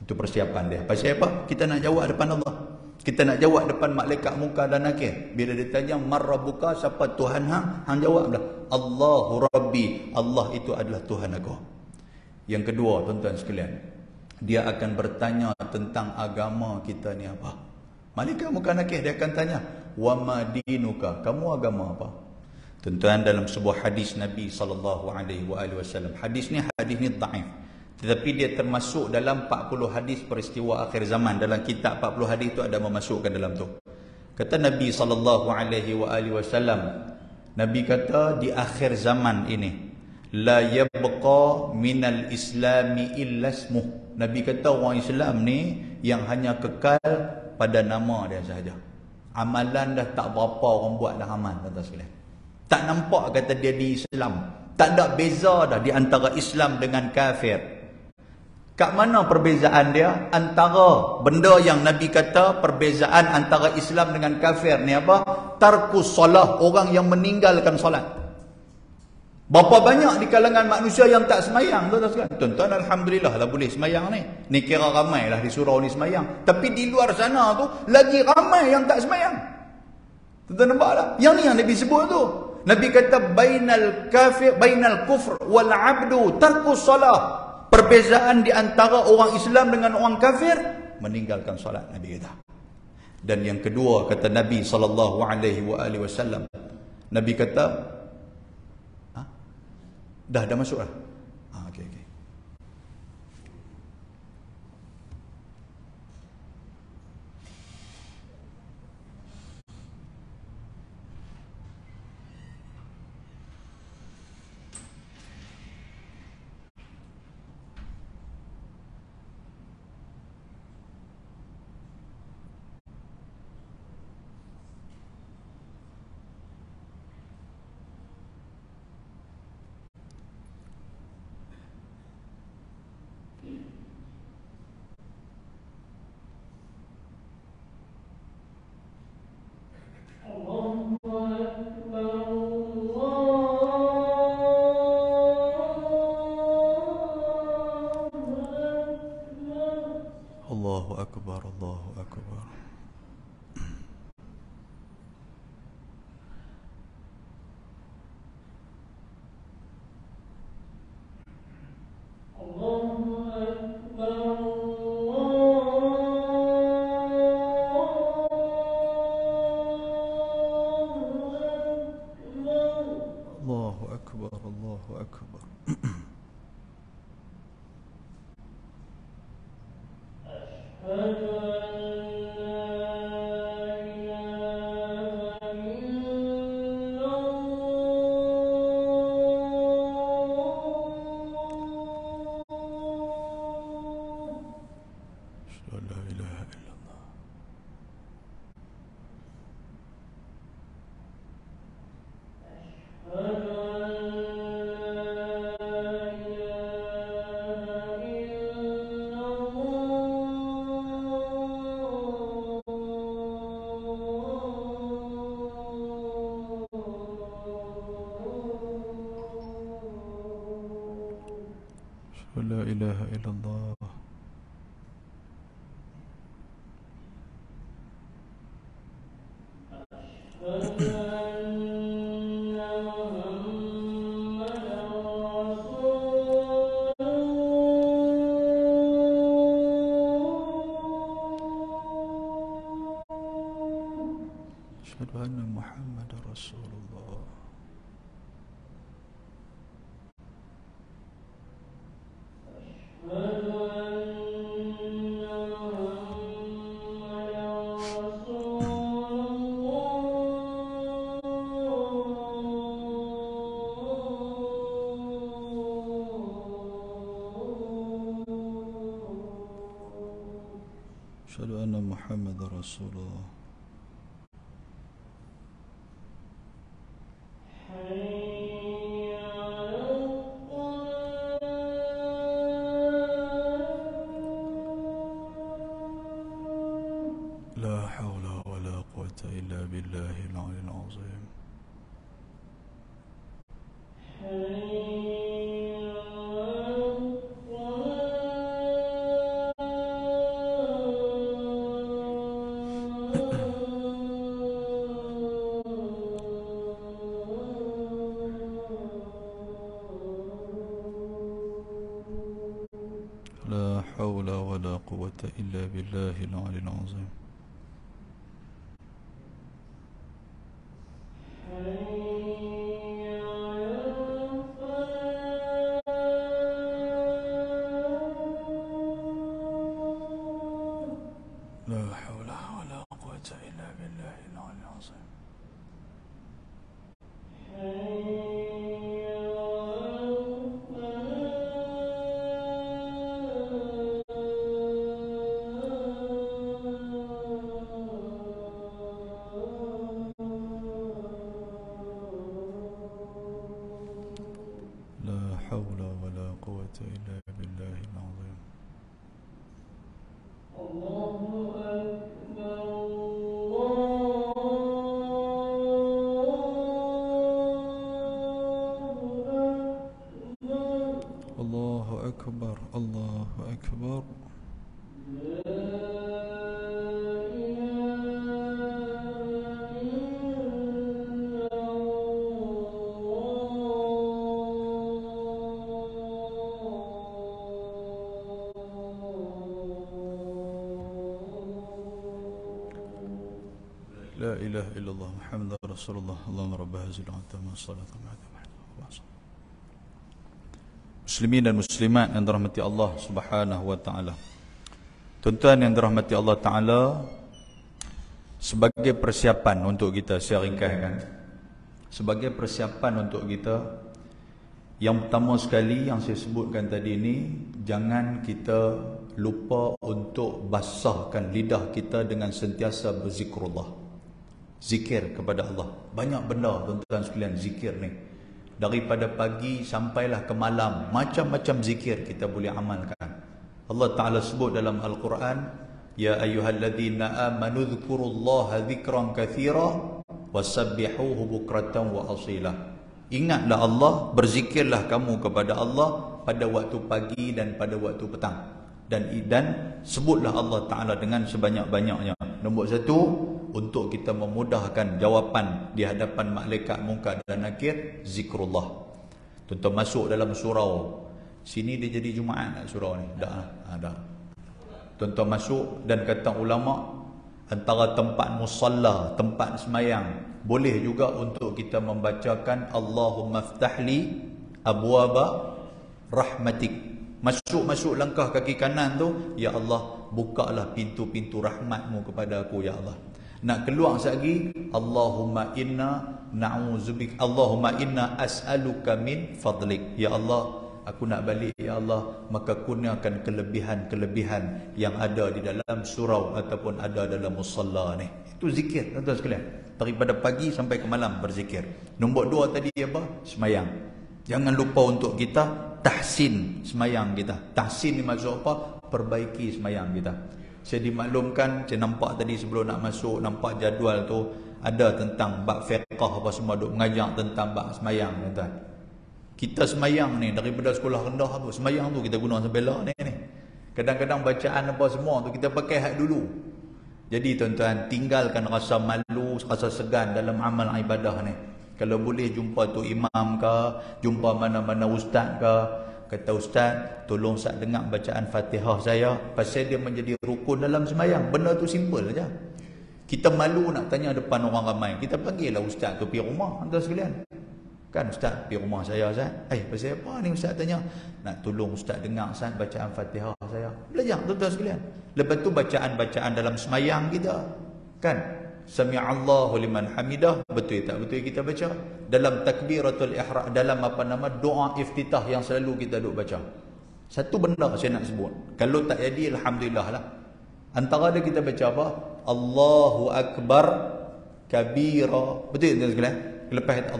Itu persiapan dia. Pasal apa? Kita nak jawab depan Allah. Kita nak jawab depan malaikat munkar dan nakir. Bila dia tanya marabbuka, siapa Tuhan hang? Hang jawablah Allahu Rabbi. Allah itu adalah Tuhan aku. Yang kedua, tuan-tuan sekalian, dia akan bertanya tentang agama kita ni apa. Malaikat munkar nakir dia akan tanya, wa ma dinuka, kamu agama apa? Tuan-tuan, dalam sebuah hadis Nabi SAW, hadis ni dhaif, tetapi dia termasuk dalam 40 hadis peristiwa akhir zaman. Dalam kitab 40 hadis tu ada memasukkan dalam tu. Kata Nabi SAW, Nabi kata di akhir zaman ini, la yabqa minal islami illa ismuh. Nabi kata orang Islam ni yang hanya kekal pada nama dia sahaja. Amalan dah tak berapa orang buat dah amal, tuan-tuan sekalian. Tak nampak kata dia di Islam. Tak ada beza dah di antara Islam dengan kafir. Kat mana perbezaan dia? Antara benda yang Nabi kata, perbezaan antara Islam dengan kafir ni apa? Tarkus solah, orang yang meninggalkan solat. Berapa banyak di kalangan manusia yang tak semayang, tuan-tuan, alhamdulillah lah boleh semayang ni. Ni kira ramai lah di surau ni semayang. Tapi di luar sana tu, lagi ramai yang tak semayang. Tuan-tuan nampak tak? Yang ni yang Nabi sebut tu. Nabi kata, bainal kufr wal abdu tarkus solah. Perbezaan di antara orang Islam dengan orang kafir, meninggalkan solat, Nabi kata. Dan yang kedua, kata Nabi SAW, Nabi kata, dah masuk dah? Okey. Allahu Akbar, Allahu Akbar. Allahu Akbar, Allahu Akbar. La ilaha illallah. La ilaha illallah. Asyhadu anna Muhammadar Rasulullah. Asyhadu anna Muhammadar Rasulullah. لا حول ولا قوة إلا بالله العلي العظيم. لا حول ولا قوة إلا بالله العلي العظيم. لا حول ولا قوة إلا بالله العلي العظيم. أكبر الله أكبر. لا إله إلا الله محمد رسول الله اللهم رب هذه الدعوة والصلاة Muslimin dan muslimat yang dirahmati Allah Subhanahu wa taala. Tuan-tuan yang dirahmati Allah taala, sebagai persiapan untuk kita, saya ringkaskan, sebagai persiapan untuk kita, yang pertama sekali yang saya sebutkan tadi ini, jangan kita lupa untuk basahkan lidah kita dengan sentiasa berzikrullah. Zikir kepada Allah. Banyak benda tuan-tuan sekalian zikir ni. Daripada pagi sampailah ke malam, macam-macam zikir kita boleh amalkan. Allah Ta'ala sebut dalam Al-Quran, Ya ayyuhalladzina amanu dhkurullaha dhikran kathira wasabbihuhu bukratan wa asila. Ingatlah Allah, berzikirlah kamu kepada Allah pada waktu pagi dan pada waktu petang. Dan sebutlah Allah Ta'ala dengan sebanyak-banyaknya. Nombor satu, untuk kita memudahkan jawapan di hadapan malaikat munkar dan nakir, zikrullah. Tuan-tuan masuk dalam surau. Sini dia jadi Jumaat tak surau ni? Dah. Tuan-tuan masuk dan kata ulama, antara tempat musalla, tempat semayang, boleh juga untuk kita membacakan Allahumma ftahli abwaba rahmatik. Masuk langkah kaki kanan tu, Ya Allah, bukalah pintu-pintu rahmatmu kepada aku, Ya Allah. Nak keluar lagi, Allahumma inna na'udzubika, Allahumma inna as'aluka min fadlik. Ya Allah, aku nak balik, Ya Allah, maka kurniakan kelebihan-kelebihan yang ada di dalam surau ataupun ada dalam musalla ni. Itu zikir, tuan-tuan sekalian. Daripada pagi sampai ke malam berzikir. Nombor dua tadi apa? Semayang. Jangan lupa untuk kita tahsin semayang kita. Tahsin ni maksud apa? Perbaiki semayang kita. Saya dimaklumkan, saya nampak tadi sebelum nak masuk, nampak jadual tu ada tentang bab fiqh apa semua, duk mengajar tentang bab semayang, tuan-tuan. Kita semayang ni daripada sekolah rendah tu, semayang tu kita guna sampai lah ni. Kadang-kadang bacaan apa semua tu kita pakai hak dulu. Jadi tuan-tuan, tinggalkan rasa malu, rasa segan dalam amal ibadah ni. Kalau boleh jumpa tu imam ke, jumpa mana-mana ustaz ke, kata ustaz, tolong Ustaz dengar bacaan Fatihah saya, pasal dia menjadi rukun dalam semayang. Benda tu simple saja. Kita malu nak tanya depan orang ramai, kita panggillah ustaz tu pergi rumah, tuan sekalian. Kan ustaz pergi rumah saya, Ustaz, pasal apa ni ustaz tanya? Nak tolong ustaz dengar Ustaz bacaan Fatihah saya. Belajar tuan sekalian. Lepas tu bacaan-bacaan dalam semayang kita. Kan? Sami'allahu liman hamidah, betul tak betul kita baca dalam takbiratul ihram, dalam doa iftitah yang selalu kita duk baca. Satu benda saya nak sebut, kalau tak jadi alhamdulillah lah. Antara dia kita baca apa? Allahu akbar kabira, betul tak sekalian? Lepas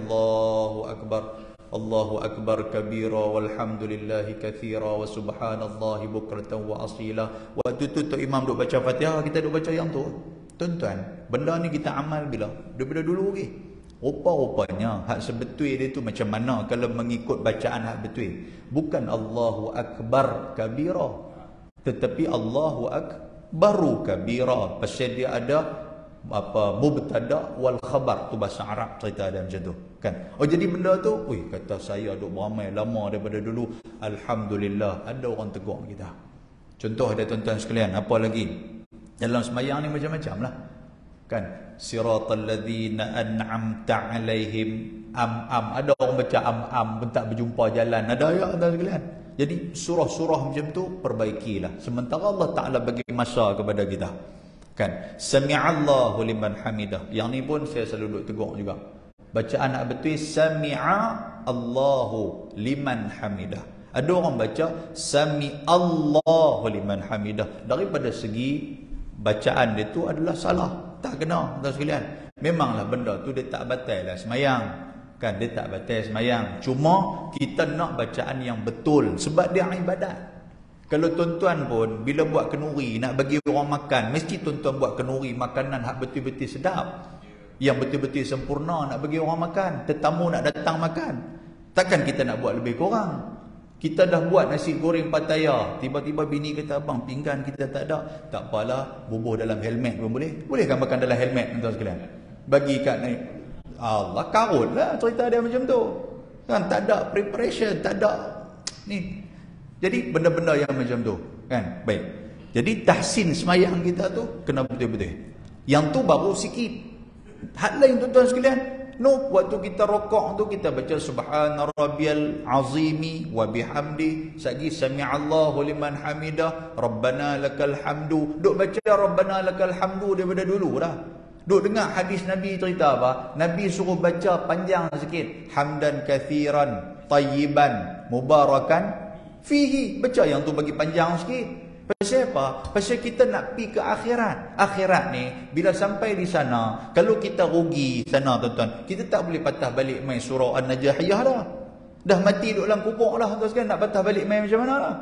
Allahu akbar kabira walhamdulillahi kathira wa subhanallahi bukratan wa asila. Waktu tu imam duk baca Fatihah, kita duk baca yang tu. Tuan-tuan, benda ni kita amal bila? Daripada dulu lagi. Rupa-rupanya hak sebetul dia tu macam mana kalau mengikut bacaan hak betul. Bukan Allahu akbar kabira, tetapi Allahu akbaru kabira. Pasal dia ada mubtada wal khabar tu, bahasa Arab cerita ada macam tu kan. Jadi benda tu, kata saya duk beramai lama daripada dulu, alhamdulillah ada orang tegur kita. Contoh ada tuan-tuan sekalian, apa lagi? Dalam semayang ni macam-macam lah kan. Siratal ladzina an'amta alaihim, ada orang baca pun tak berjumpa jalan, ada ya tuan sekalian. Jadi surah-surah macam tu perbaikilah, sementara Allah Ta'ala bagi masa kepada kita kan. Sami'allahu liman hamidah, yang ni pun saya selalu duk tegur juga. Bacaan nak betul sami'a Allahu liman hamidah. Ada orang baca sami'allahu liman hamidah. Daripada segi bacaan dia tu adalah salah, tak kena tuan sekalian. Memanglah benda tu dia tak batal lah semayang kan, dia tak batal semayang. Cuma kita nak bacaan yang betul sebab dia ibadat. Kalau tuan-tuan pun bila buat kenduri nak bagi orang makan, mesti tuan-tuan buat kenduri makanan hak betul-betul sedap, yang betul-betul sempurna nak bagi orang makan, tetamu nak datang makan. Takkan kita nak buat lebih kurang Kita dah buat nasi goreng Pattaya, tiba-tiba bini kata, abang pinggan kita tak ada. Tak apalah, bubuh dalam helmet pun boleh. Boleh kan makan dalam helmet, tuan sekalian? Bagi kat ni, Allah karut lah cerita dia macam tu. Kan tak ada preparation, tak ada ni. Jadi benda-benda yang macam tu, kan? Baik. Jadi tahsin semayang kita tu kena betul-betul. Yang tu baru sikit. Hal lain tuan-tuan sekalian, no, waktu kita rokok tu kita baca subhana rabbiyal azimi wa bihamdi, sagi sami'allahu liman hamidah, rabbana lakal hamdu. Duk baca rabbana lakal hamdu daripada dulu dah. Duk dengar hadis Nabi cerita apa? Nabi suruh baca panjang sikit, hamdan kathiran tayyiban mubarakan fihi. Baca yang tu bagi panjang sikit. Pasal apa? Pasal kita nak pi ke akhirat. Akhirat ni bila sampai di sana, kalau kita rugi sana tuan-tuan, kita tak boleh patah balik main surah An-Najahiyah dah. Dah mati duduk dalam kubur lah tuan sekalian, nak patah balik main macam mana lah.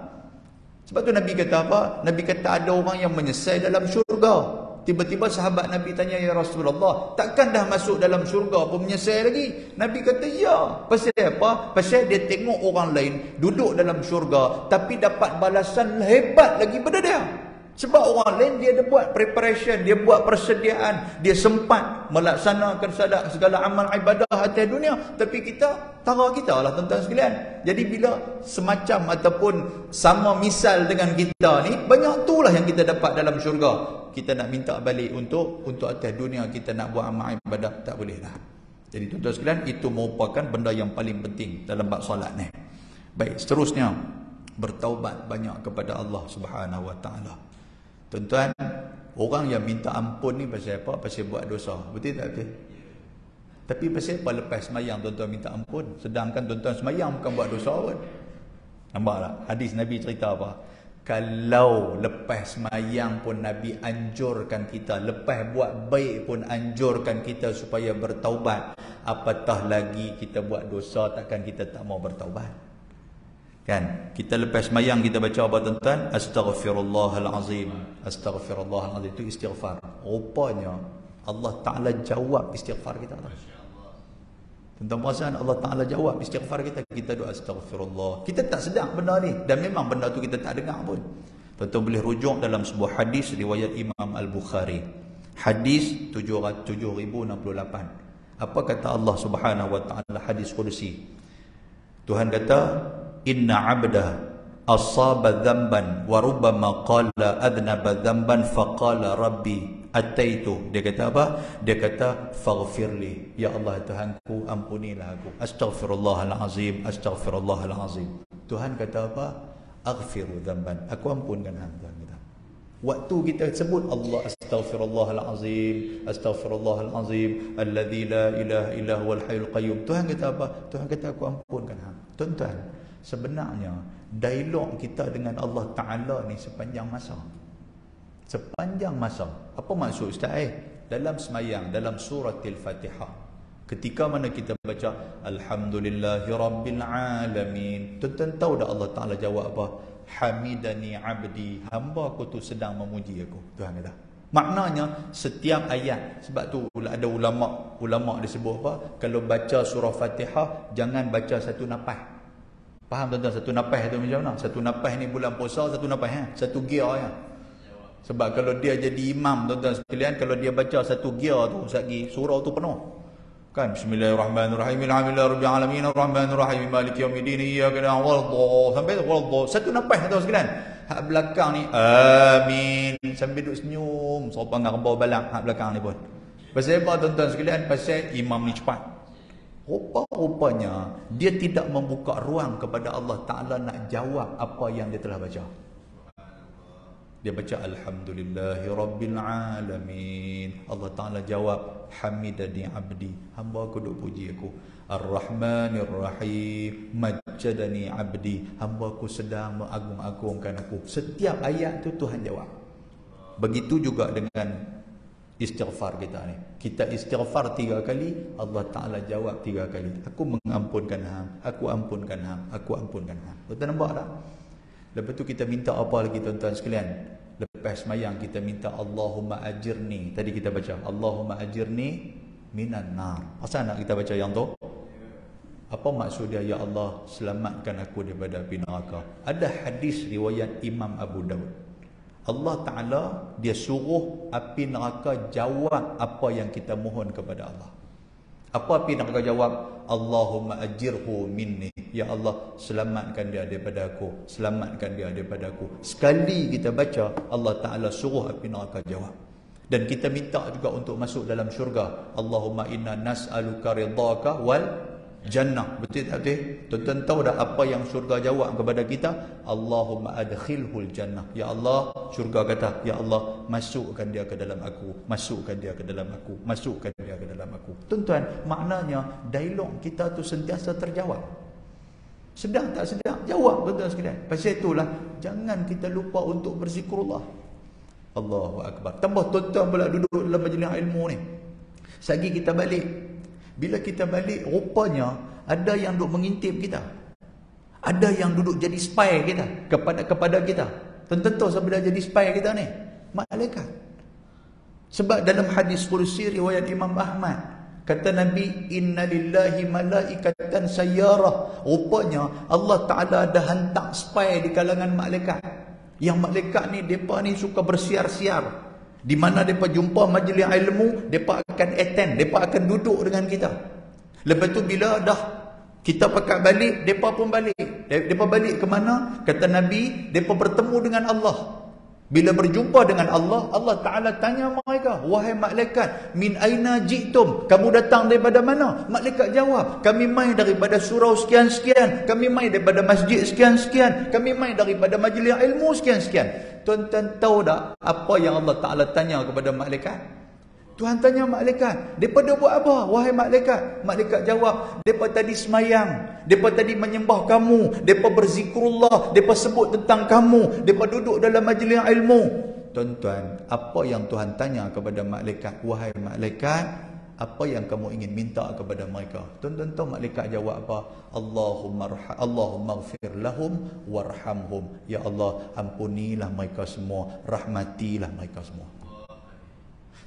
Sebab tu Nabi kata apa? Nabi kata ada orang yang menyesal dalam syurga. Tiba-tiba sahabat Nabi tanya, ya Rasulullah, takkan dah masuk dalam syurga pun menyesal lagi? Nabi kata, ya. Pasal apa? Pasal dia tengok orang lain duduk dalam syurga, tapi dapat balasan hebat lagi pada dia. Sebab orang lain dia ada buat preparation, dia buat persediaan, dia sempat melaksanakan segala amal ibadah atas dunia. Tapi kita, tara kita lah tuan-tuan sekalian. Jadi bila semacam ataupun sama misal dengan kita ni, banyak tu lah yang kita dapat dalam syurga. Kita nak minta balik untuk atas dunia kita nak buat amal ibadah, tak boleh lah. Jadi tuan-tuan sekalian, itu merupakan benda yang paling penting dalam bab solat ni. Baik, seterusnya, bertaubat banyak kepada Allah Subhanahu Wa Taala. Tuan-tuan, orang yang minta ampun ni pasal apa? Pasal buat dosa. Betul tak betul? Tapi pasal apa lepas semayang tuan-tuan minta ampun? Sedangkan tuan-tuan semayang bukan buat dosa pun. Nampak tak? Hadis Nabi cerita apa? Kalau lepas semayang pun Nabi anjurkan kita, lepas buat baik pun anjurkan kita supaya bertaubat, apatah lagi kita buat dosa, takkan kita tak mau bertaubat? Kan? Kita lepas semayang kita baca apa tuan-tuan? Astaghfirullahalazim. Astaghfirullahalazim, itu istighfar. Rupanya Allah Ta'ala jawab istighfar kita. Tuan-tuan perasan Allah Ta'ala jawab istighfar kita. Kita doa astaghfirullah. Kita tak sedar benda ni, dan memang benda tu kita tak dengar pun. Tuan-tuan boleh rujuk dalam sebuah hadis riwayat Imam Al-Bukhari. Hadis 7068. Apa kata Allah Subhanahu Wa Ta'ala, hadis Qudsi. Tuhan kata, inna abda asaba dhanban wa rubbama qala adnaba dhanban faqala rabbi ataitu. Dia kata apa? Dia kata faghfirli, ya Allah Tuhanku, ampunilah aku. Astaghfirullahalazim, astaghfirullahalazim. Tuhan kata apa? Aghfiru dhanban, aku ampunkan hang. Tuhan kata, waktu kita sebut Allah astaghfirullahalazim, astaghfirullahalazim alladzi la ilaha illa huwal hayyul qayyum, Tuhan kata apa? Tuhan kata aku ampunkan hang. Tuan-tuan, sebenarnya dialog kita dengan Allah Ta'ala ni sepanjang masa. Sepanjang masa. Apa maksud Ustaz? Dalam semayang, dalam surah Al-Fatihah, ketika mana kita baca Alhamdulillahi Rabbil Alamin, tuan-tuan tahu dah Allah Ta'ala jawab apa? Hamidani abdi, hamba aku tu sedang memuji aku. Tuhan kata. Maknanya setiap ayat. Sebab tu ada ulama disebut apa? Kalau baca surah Fatihah, jangan baca satu napas. Faham tuan-tuan satu napas tu macam mana? Satu napas ni bulan puasa, satu napas satu gear ya. Sebab kalau dia jadi imam tuan-tuan sekalian, kalau dia baca satu gear tu, sagi surau tu penuh. Kan bismillahirrahmanirrahim, alhamdulillahi rabbil alamin, arrahmanirrahim, maliki yaumiddin, iyyaka na'budu sampai wallah. Satu napas tuan sekalian. Hak belakang ni amin sambil duduk senyum, serupa dengan rembau balak hak belakang ni pun. Pasal apa tuan-tuan sekalian? Pasal imam ni cepat. Rupa-rupanya dia tidak membuka ruang kepada Allah Ta'ala nak jawab apa yang dia telah baca. Dia baca Alhamdulillahi Rabbil Alamin, Allah Ta'ala jawab Hamidani abdi, hamba aku duk puji aku. Ar-Rahmanir Rahim, Majjadani abdi, hamba aku sedang mengagung-agungkan aku. Setiap ayat tu Tuhan jawab. Begitu juga dengan istighfar kita ni. Kita istighfar 3 kali, Allah Ta'ala jawab 3 kali. Aku mengampunkan hang, aku ampunkan hang, aku ampunkan hang. Tuan nampak tak? Lepas tu kita minta apa lagi tuan-tuan sekalian? Lepas semayang kita minta Allahumma ajirni. Tadi kita baca Allahumma ajirni minan nar. Asal nak kita baca yang tu? Apa Apa maksud dia? Ya Allah, selamatkan aku daripada api neraka. Ada hadis riwayat Imam Abu Daud. Allah Ta'ala dia suruh api neraka jawab apa yang kita mohon kepada Allah. Apa api neraka jawab? Allahumma ajirhu minni. Ya Allah, selamatkan dia daripada aku. Selamatkan dia daripada aku. Sekali kita baca, Allah Ta'ala suruh api neraka jawab. Dan kita minta juga untuk masuk dalam syurga. Allahumma inna nas'aluka ridhaka wal jannah. Betul tak betul? Tuan-tuan tahu dah apa yang syurga jawab kepada kita? Allahumma adkhilhul jannah. Ya Allah, syurga kata, Ya Allah, masukkan dia ke dalam aku. Masukkan dia ke dalam aku. Masukkan dia ke dalam aku. Tuan-tuan, maknanya dialog kita tu sentiasa terjawab. Sedang tak sedang, jawab tuan-tuan sekalian. Pasal itulah, jangan kita lupa untuk berzikrullah. Allahu Akbar. Tambah tuan-tuan pula duduk dalam majlis ilmu ni. Sagi kita balik. Bila kita balik, rupanya ada yang duduk mengintip kita. Ada yang duduk jadi spy kita kepada kita. Tuan-tuan tahu siapa dah jadi spy kita ni? Malaikat. Sebab dalam hadis qudsi riwayat Imam Ahmad, kata Nabi, inna lillahi malaikatan sayyarah. Rupanya Allah Ta'ala ada hantar spy di kalangan malaikat. Yang malaikat ni, mereka ni suka bersiar-siar. Di mana mereka jumpa majlis ilmu, mereka akan attend, mereka akan duduk dengan kita. Lepas tu bila dah kita pakat balik, mereka pun balik. Mereka balik ke mana? Kata Nabi, mereka bertemu dengan Allah. Bila berjumpa dengan Allah, Allah Ta'ala tanya mereka, wahai malaikat, min aina ji'tum? Kamu datang daripada mana? Malaikat jawab, kami mai daripada surau sekian-sekian, kami mai daripada masjid sekian-sekian, kami mai daripada majlis ilmu sekian-sekian. Tuan-tuan tahu tak apa yang Allah Ta'ala tanya kepada malaikat? Tuhan tanya malaikat, mereka buat apa? Wahai malaikat. Malaikat jawab, mereka tadi semayang, mereka tadi menyembah kamu, mereka berzikrullah, mereka sebut tentang kamu, mereka duduk dalam majlis ilmu. Tuan-tuan, apa yang Tuhan tanya kepada malaikat? Wahai malaikat, apa yang kamu ingin minta kepada mereka? Tuan-tuan tahu malaikat jawab apa? Allahumma ghfir lahum warhamhum. Ya Allah, ampunilah mereka semua, rahmatilah mereka semua.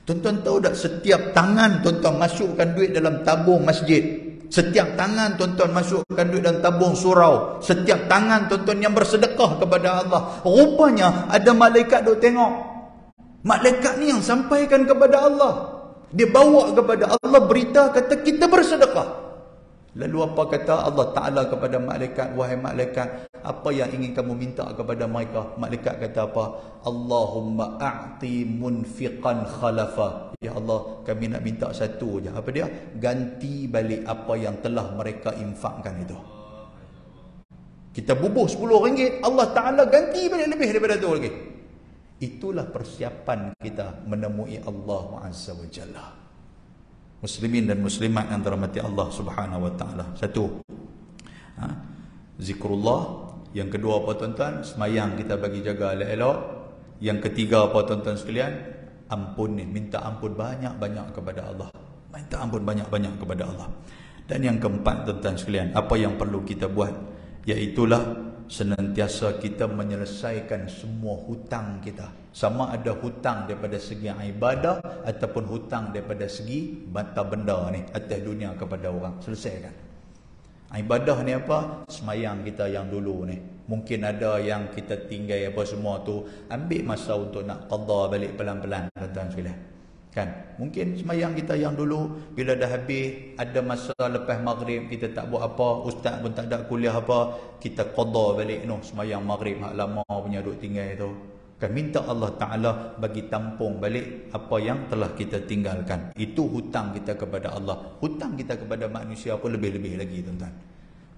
Tuan-tuan tahu tak, setiap tangan tuan-tuan masukkan duit dalam tabung masjid, setiap tangan tuan-tuan masukkan duit dalam tabung surau, setiap tangan tuan-tuan yang bersedekah kepada Allah, rupanya ada malaikat duk tengok. Malaikat ni yang sampaikan kepada Allah. Dia bawa kepada Allah berita, kata kita bersedekah. Lalu apa kata Allah Ta'ala kepada malaikat? Wahai malaikat, apa yang ingin kamu minta kepada mereka? Malaikat kata apa? Allahumma a'ti munfiqan khalafa. Ya Allah, kami nak minta satu je. Apa dia? Ganti balik apa yang telah mereka infakkan itu. Kita bubuh RM10, Allah Ta'ala ganti balik lebih daripada itu lagi. Itulah persiapan kita menemui Allah Azza wa Jalla. Muslimin dan muslimat yang dirahmati Allah Subhanahu wa taala. Satu, zikrullah. Yang kedua apa tuan-tuan? Semayang kita bagi jaga elok-elok. Yang ketiga apa tuan-tuan sekalian? Ampun ni, minta ampun banyak-banyak kepada Allah. Minta ampun banyak-banyak kepada Allah. Dan yang keempat tuan-tuan sekalian, apa yang perlu kita buat? Iaitulah senantiasa kita menyelesaikan semua hutang kita. Sama ada hutang daripada segi ibadah ataupun hutang daripada segi bata benda ni atas dunia kepada orang. Selesaikan. Ibadah ni apa? Semayang kita yang dulu ni. Mungkin ada yang kita tinggal apa semua tu, ambil masa untuk nak qada balik pelan-pelan tuan-tuan sekalian. Kan? Mungkin semayang kita yang dulu, bila dah habis, ada masa lepas maghrib kita tak buat apa, ustaz pun tak ada kuliah apa, kita qada balik no, semayang maghrib hak lama punya duk tinggal tu. Kan minta Allah Ta'ala bagi tampung balik apa yang telah kita tinggalkan. Itu hutang kita kepada Allah. Hutang kita kepada manusia pun lebih-lebih lagi tuan-tuan.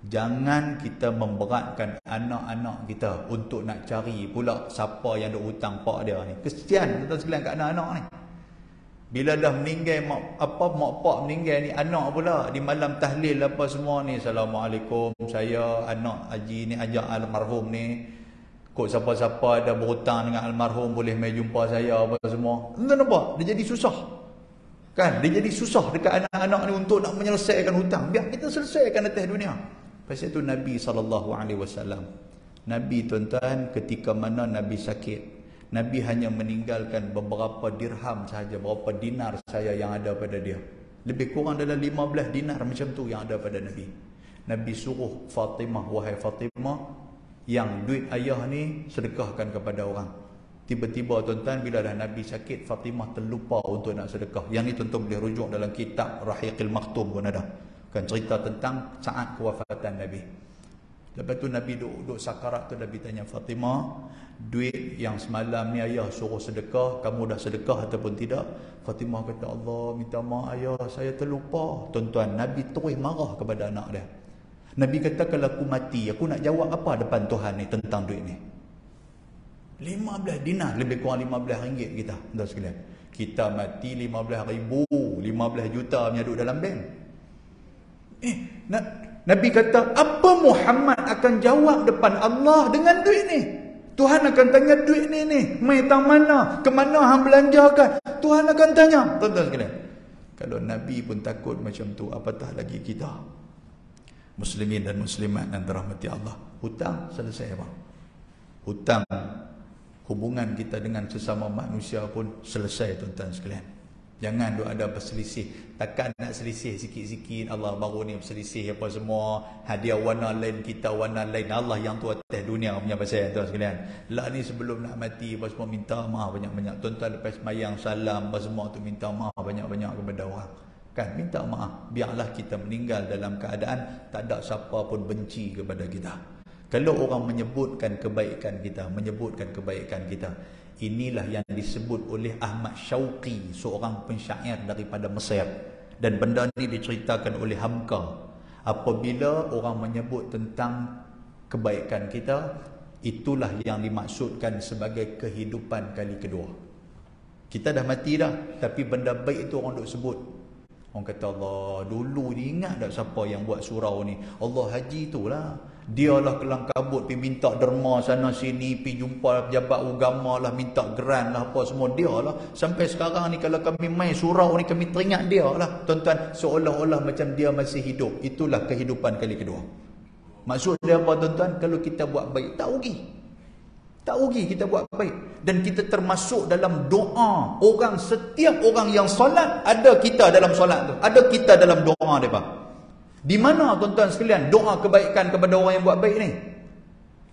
Jangan kita memberatkan anak-anak kita untuk nak cari pula siapa yang ada hutang pak dia ni. Kesian tuan-tuan sekalian kat anak-anak ni. Bila dah meninggal mak pak meninggal ni, anak pula di malam tahlil apa semua ni, Assalamualaikum, saya anak haji ni ajak almarhum ni, kok siapa-siapa ada berhutang dengan almarhum boleh mai jumpa saya apa semua. Tuan nampak? Dia jadi susah. Kan? Dia jadi susah dekat anak-anak ni untuk nak menyelesaikan hutang. Biar kita selesaikan atas dunia. Pasal itu Nabi SAW, Nabi tuan-tuan, ketika mana Nabi sakit, Nabi hanya meninggalkan beberapa dirham sahaja, beberapa dinar saja yang ada pada dia. Lebih kurang dalam 15 dinar macam tu yang ada pada Nabi. Nabi suruh Fatimah, wahai Fatimah, yang duit ayah ni sedekahkan kepada orang. Tiba-tiba tuan-tuan, bila dah Nabi sakit, Fatimah terlupa untuk nak sedekah. Yang ni tuan-tuan boleh rujuk dalam kitab Rahiqil Maktum pun ada. Kan cerita tentang saat kewafatan Nabi. Lepas tu Nabi duduk sakarat tu, Nabi tanya Fatimah, duit yang semalam ni ayah suruh sedekah, kamu dah sedekah ataupun tidak? Fatimah kata, Allah minta maaf ayah, saya terlupa. Tuan-tuan, Nabi terus marah kepada anak dia. Nabi kata, kalau aku mati, aku nak jawab apa depan Tuhan ni tentang duit ni? 15 dinar, lebih kurang 15 ringgit kita. Tuan sekalian, kita mati 15 ribu, 15 juta punya duduk dalam bank. Nabi kata, apa Muhammad akan jawab depan Allah dengan duit ni? Tuhan akan tanya duit ni mai tang mana? Ke mana hang belanjakan? Tuhan akan tanya. Tuan-tuan sekalian, kalau Nabi pun takut macam tu, apatah lagi kita muslimin dan muslimat yang dirahmati Allah. Hutang selesai apa? Hutang, hubungan kita dengan sesama manusia pun selesai tuan-tuan sekalian. Jangan duk ada berselisih. Takkan nak selisih sikit-sikit, Allah baru ni berselisih apa semua, hadiah warna lain, kita warna lain. Allah yang tu atas dunia punya pasal tuan sekalian. Lah ni sebelum nak mati apa semua minta maaf banyak-banyak. Tuan-tuan lepas sembahyang salam apa semua tu minta maaf banyak-banyak kepada orang. Kan minta maaf, biarlah kita meninggal dalam keadaan tak ada siapa pun benci kepada kita. Kalau orang menyebutkan kebaikan kita, inilah yang disebut oleh Ahmad Syauqi, seorang pensyair daripada Mesir. Dan benda ni diceritakan oleh Hamka. Apabila orang menyebut tentang kebaikan kita, itulah yang dimaksudkan sebagai kehidupan kali kedua. Kita dah mati dah, tapi benda baik itu orang duk sebut. Orang kata, Allah, dulu ni ingat tak siapa yang buat surau ni? Allah Haji tu lah. Dialah kelang kabut pergi minta derma sana sini, pergi jumpa pejabat agama lah, minta geran lah apa semua, dia lah. Sampai sekarang ni kalau kami main surau ni, kami teringat dia lah. Tuan-tuan, seolah-olah macam dia masih hidup. Itulah kehidupan kali kedua. Maksud dia apa tuan-tuan? Kalau kita buat baik, tak rugi. Tak rugi kita buat baik. Dan kita termasuk dalam doa orang, setiap orang yang solat, ada kita dalam solat tu, ada kita dalam doa mereka. Di mana tuan-tuan sekalian doa kebaikan kepada orang yang buat baik ni?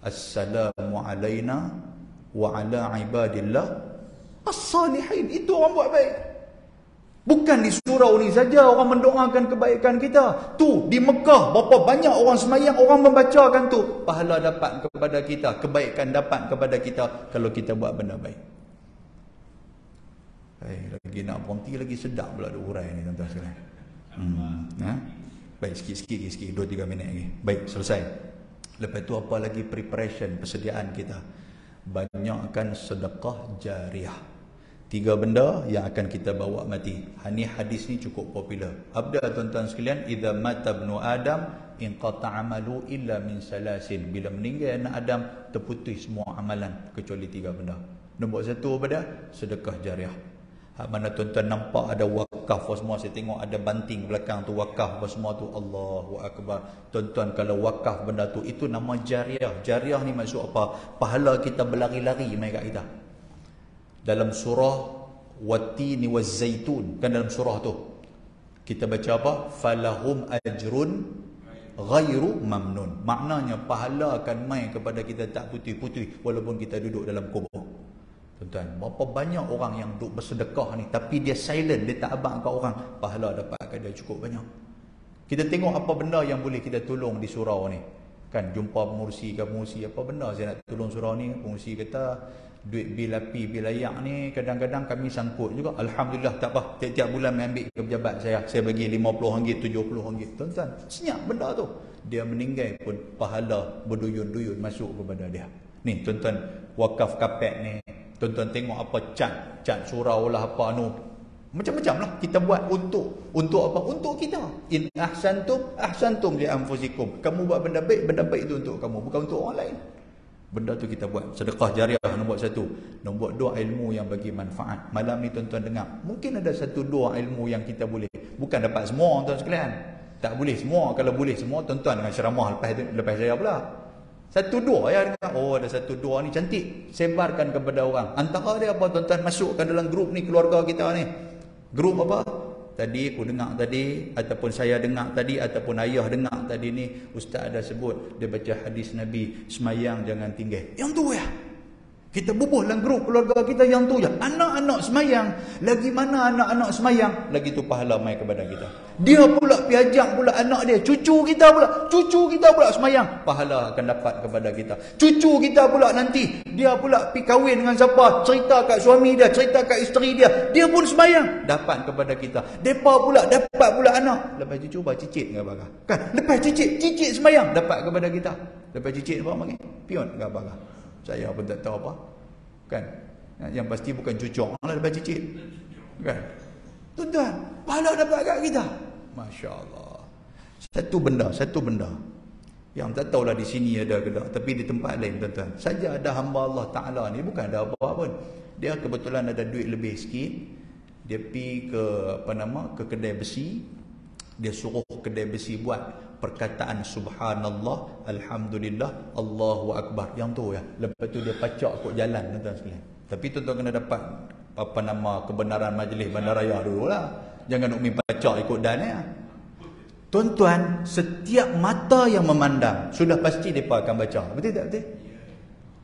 Assalamu alayna wa ala ibadillah as-salihin. Itu orang buat baik. Bukan di surau ni saja orang mendoakan kebaikan kita. Tu di Mekah berapa banyak orang semayang, orang membacakan tu. Pahala dapat kepada kita, kebaikan dapat kepada kita kalau kita buat benda baik. Lagi nak berhenti lagi sedap pula ada urai ni tuan-tuan sekalian. Baik, sikit-sikit 2-3 minit lagi. Baik, selesai. Lepas tu apa lagi preparation, persediaan kita? Banyakkan sedekah jariah. 3 benda yang akan kita bawa mati. Hadis ni cukup popular. Abda tuan-tuan sekalian, idza mata ibnu Adam inqata amalu illa min salasin. Bila meninggal anak Adam, terputus semua amalan kecuali 3 benda. Nombor 1 apa dia? Sedekah jariah. Mana tuan-tuan nampak ada wakaf apa semua, saya tengok ada banting belakang tu wakaf apa semua tu, Allahu Akbar. Tuan-tuan, kalau wakaf benda tu, itu nama jariah. Jariah ni maksud apa? Pahala kita berlari-lari mai kat kita. Dalam surah Wattini waz-Zaitun, kan dalam surah tu kita baca apa? Falahum ajrun ghairu mamnun. Maknanya pahala akan mai kepada kita tak putih-putih walaupun kita duduk dalam kubur. Tuan-tuan, berapa banyak orang yang duduk bersedekah ni tapi dia silent, dia tak abang kat orang, pahala dapat kat dia cukup banyak. Kita tengok apa benda yang boleh kita tolong di surau ni. Kan jumpa pengurusi ke pengurusi, apa benda saya nak tolong surau ni, pengurusi kata duit bil api, bil ayak ni kadang-kadang kami sangkut juga. Alhamdulillah tak apa, tiap-tiap bulan ambil ke pejabat saya bagi RM50, RM70. Tuan-tuan, senyap benda tu. Dia meninggal pun pahala berduyun-duyun masuk kepada dia. Ni tuan-tuan, wakaf kapet ni, tuan-tuan tengok apa cat surau lah apa anu, macam-macam lah kita buat untuk apa? Untuk kita. In ahsantum li anfusikum. Kamu buat benda baik itu untuk kamu, bukan untuk orang lain. Benda tu kita buat. Sedekah jariah nombor 1. Nombor 2, ilmu yang bagi manfaat. Malam ni tuan-tuan dengar, mungkin ada 1-2 ilmu yang kita boleh, bukan dapat semua tuan sekalian. Tak boleh semua. Kalau boleh semua, tuan-tuan dengan ceramah lepas saya pula. 1-2 ya dengar. Oh, ada 1-2 ni cantik, sebarkan kepada orang. Antara dia apa tuan-tuan? Masukkan dalam grup ni, keluarga kita ni. Grup apa? tadi aku dengar tadi, ataupun saya dengar tadi, ataupun ayah dengar tadi ni, ustaz ada sebut, dia baca hadis Nabi, semayang jangan tinggal. Yang tu ya. Kita bubuh dalam grup keluarga kita yang tu je. Anak-anak semayang. Lagi mana anak-anak semayang, lagi tu pahala mai kepada kita. Dia pula piajak pula anak dia, cucu kita pula semayang, pahala akan dapat kepada kita. Cucu kita pula nanti, dia pula pi kahwin dengan siapa, cerita kat suami dia, cerita kat isteri dia, dia pun semayang, dapat kepada kita. Depa pula dapat pula anak. Lepas cucu bah cicit dengan abang. Kan? Lepas cicit semayang, dapat kepada kita. Lepas cicit apa panggil? Pion dengan abang. Saya pun tak tahu apa. Kan? Yang pasti bukan cucuk lah lepas cicit. Kan? Tuan-tuan, pahala dapat kat kita. Masya Allah. Satu benda. Yang tak tahulah di sini ada ke tak, tapi di tempat lain tuan-tuan. Saja ada hamba Allah Ta'ala ni, bukan ada apa pun. Dia kebetulan ada duit lebih sikit. Dia pergi ke kedai besi. Dia suruh kedai besi buat perkataan subhanallah, alhamdulillah, Allahu akbar. Yang tu ya. Lepas tu dia pacak kot jalan tuan-tuan sekalian. Tapi tuan-tuan kena dapat kebenaran majlis bandaraya dulu lah. Jangan nak pacak ikut dan ya. Tuan-tuan, setiap mata yang memandang sudah pasti mereka akan baca. Betul tak betul?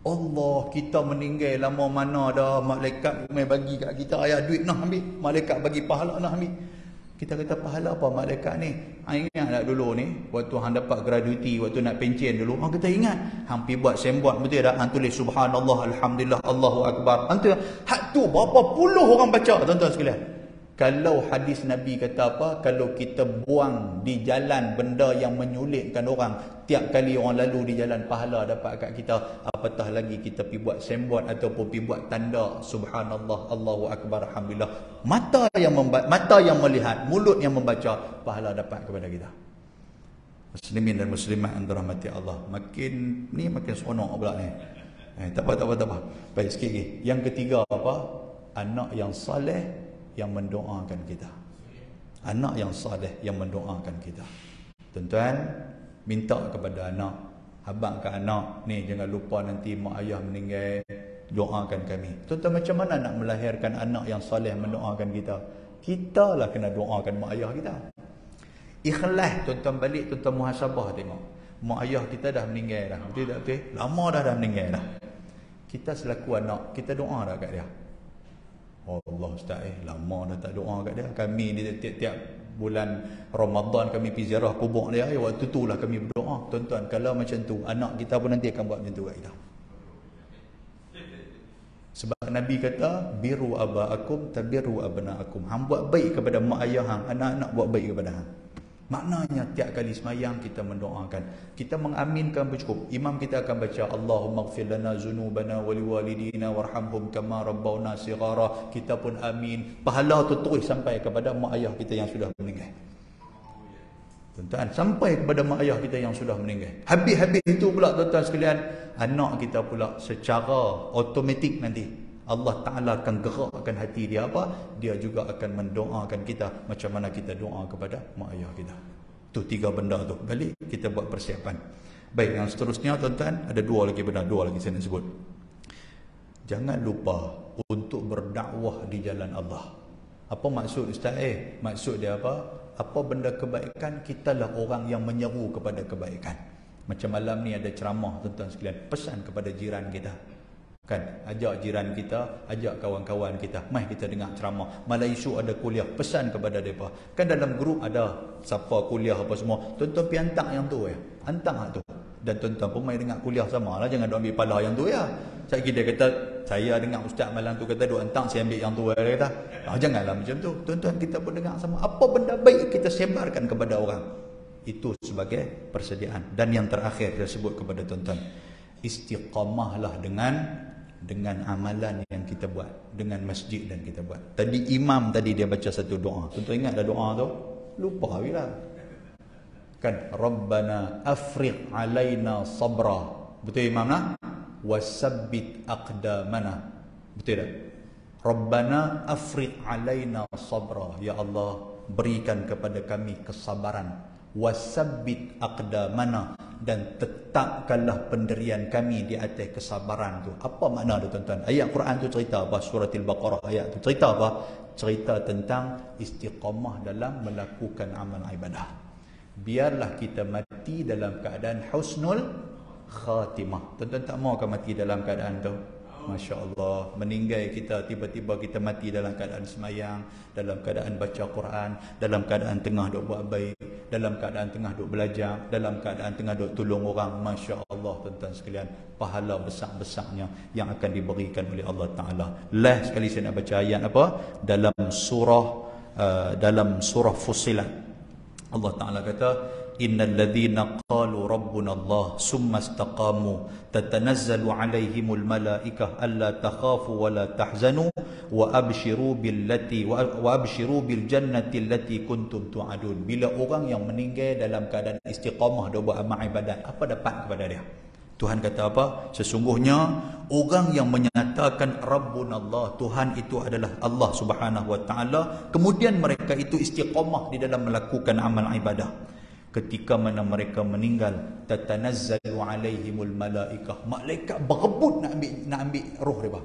Allah, kita meninggal lama mana dah, malaikat mai bagi kat kita, ayah duit nak ambil, malaikat bagi pahala nak ambil. Kita kata pahala apa malaikat ni? Ingat tak dulu ni, waktu hang dapat gratuiti, waktu nak pencen dulu, hang kata ingat, hang pi buat sembot betul tak? Hang tulis subhanallah, alhamdulillah, Allahu akbar. Hang tu hak tu berapa puluh orang baca tuan-tuan sekalian. Kalau hadis Nabi kata apa? Kalau kita buang di jalan benda yang menyulitkan orang, tiap kali orang lalu di jalan, pahala dapat kat kita. Apatah lagi kita pi buat sembot ataupun pi buat tanda subhanallah, Allahu akbar, alhamdulillah. Mata yang melihat, mulut yang membaca, pahala dapat kepada kita. Muslimin dan muslimat yang dirahmati Allah. Makin seronok pula ni. Tak apa. Baik sikit lagi. Yang ketiga apa? Anak yang saleh yang mendoakan kita. Anak yang saleh yang mendoakan kita. Tuan-tuan, minta kepada anak, abang ke anak, ni jangan lupa nanti mak ayah meninggal, doakan kami. Tuan-tuan, macam mana nak melahirkan anak yang saleh mendoakan kita? Kita lah kena doakan mak ayah kita. Ikhlas, tuan-tuan balik, tuan-tuan muhasabah tengok. Mak ayah kita dah meninggal dah. Betul tak betul? Lama dah meninggal dah. Kita selaku anak, kita doa dah kat dia. Allah Ustaz, lama dah tak doa kat dia. Kami di tiap-tiap bulan Ramadan kami pergi ziarah kubur dia. Waktu tu lah kami berdoa. Tuan-tuan, kalau macam tu, anak kita pun nanti akan buat macam tu kat kita. Sebab Nabi kata, biru aba'akum tabiru abna'akum. Hang buat baik kepada mak ayah hang, anak-anak buat baik kepada hang. Maknanya tiap kali semayang kita mendoakan, kita mengaminkan bercukup. Imam kita akan baca Allahumma ighfir lana zunubana wa liwalidina warhamhum kama rabbawna shighara. Kita pun amin. Pahala tu terus sampai kepada mak ayah kita yang sudah meninggal. Tuan-tuan, sampai kepada mak ayah kita yang sudah meninggal. Habis-habis itu pula tuan-tuan sekalian, anak kita pula secara automatik nanti Allah Ta'ala akan gerakkan hati dia apa? Dia juga akan mendoakan kita macam mana kita doa kepada mak ayah kita. Tu 3 benda tu. Balik kita buat persiapan. Baik, yang seterusnya tuan-tuan, ada 2 lagi benda, 2 lagi saya nak sebut. Jangan lupa untuk berdakwah di jalan Allah. Apa maksud Ustaz? Maksud dia apa? Apa benda kebaikan, kitalah orang yang menyeru kepada kebaikan. Macam malam ni ada ceramah tuan-tuan sekalian, pesan kepada jiran kita. Kan, ajak jiran kita, ajak kawan-kawan kita, mai kita dengar ceramah. Malam isu ada kuliah, pesan kepada mereka. Kan dalam grup ada siapa kuliah apa semua, tuan-tuan pergi hantar yang tu ya. Hantar tu. Dan tuan-tuan pun mai dengar kuliah sama lah, jangan duk ambil pala yang tu ya. Saya kira dia kata, saya dengar ustaz malam tu kata duk hantar, saya ambil yang tu ya. Dia kata, janganlah macam tu. Tuan-tuan, kita pun dengar sama. Apa benda baik kita sebarkan kepada orang. Itu sebagai persediaan. Dan yang terakhir saya sebut kepada tuan-tuan, istiqamahlah dengan amalan yang kita buat, dengan masjid dan kita buat. Tadi imam tadi dia baca satu doa. Tuan-tuan ingat dah doa tu? Lupa bila. Kan, Rabbana afriq alaina sabra. Betul imam nak? Wasabbit aqdamana. Betul tak? Rabbana afriq alaina sabra. Ya Allah, berikan kepada kami kesabaran. wasabbit aqdamana, dan tetapkanlah pendirian kami di atas kesabaran tu. Apa makna tu tuan-tuan? Ayat Quran tu cerita apa? Surah Al-Baqarah ayat tu cerita apa? Cerita tentang istiqamah dalam melakukan amal ibadah. Biarlah kita mati dalam keadaan husnul khatimah. Tuan-tuan tak mau kan mati dalam keadaan tu? Masya Allah, meninggal kita, tiba-tiba kita mati dalam keadaan semayang, dalam keadaan baca Quran, dalam keadaan tengah duk buat baik, dalam keadaan tengah duk belajar, dalam keadaan tengah duk tolong orang. Masya Allah tuan-tuan sekalian, pahala besar-besarnya yang akan diberikan oleh Allah Ta'ala. Last sekali saya nak baca ayat apa? Dalam surah Fussilat, Allah Ta'ala kata, innal ladzina qalu rabbuna Allah summa istaqamu tatanazzalu alaihimul malaikah alla takhafu wa la tahzanu wa abshiru bil jannati allati kuntum tu'adun. Bila orang yang meninggal dalam keadaan istiqamah dia buat amal ibadat, apa dapat kepada dia? Tuhan kata apa? Sesungguhnya orang yang menyatakan Rabbuna Allah, Tuhan itu adalah Allah Subhanahu wa taala, kemudian mereka itu istiqamah di dalam melakukan amal ibadah, ketika mana mereka meninggal, tatanazzalu alaihimul malaikah, malaikat berebut nak ambil roh mereka.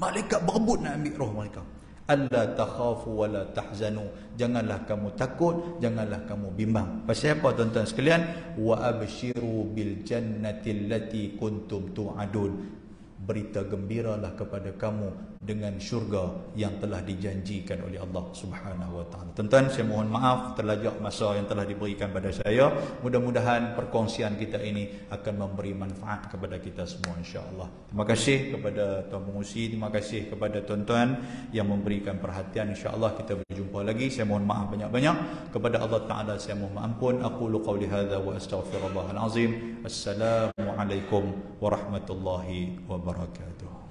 Malaikat berebut nak ambil roh mereka. Alla takhafu wa la tahzanu, janganlah kamu takut, janganlah kamu bimbang. Pasal apa tuan-tuan sekalian? Wa abshiru bil jannati allati kuntum tu'adun, berita gembiralah kepada kamu dengan syurga yang telah dijanjikan oleh Allah Subhanahu wa taala. Tuan-tuan, saya mohon maaf terlajak masa yang telah diberikan pada saya. Mudah-mudahan perkongsian kita ini akan memberi manfaat kepada kita semua insya-Allah. Terima kasih kepada tuan pengurusi, terima kasih kepada tuan-tuan yang memberikan perhatian. Insya-Allah kita berjumpa lagi. Saya mohon maaf banyak-banyak kepada Allah Taala, saya mohon ampun. Aqulu qauli hadza wa astaghfirullahal azim. Assalamualaikum warahmatullahi wabarakatuh.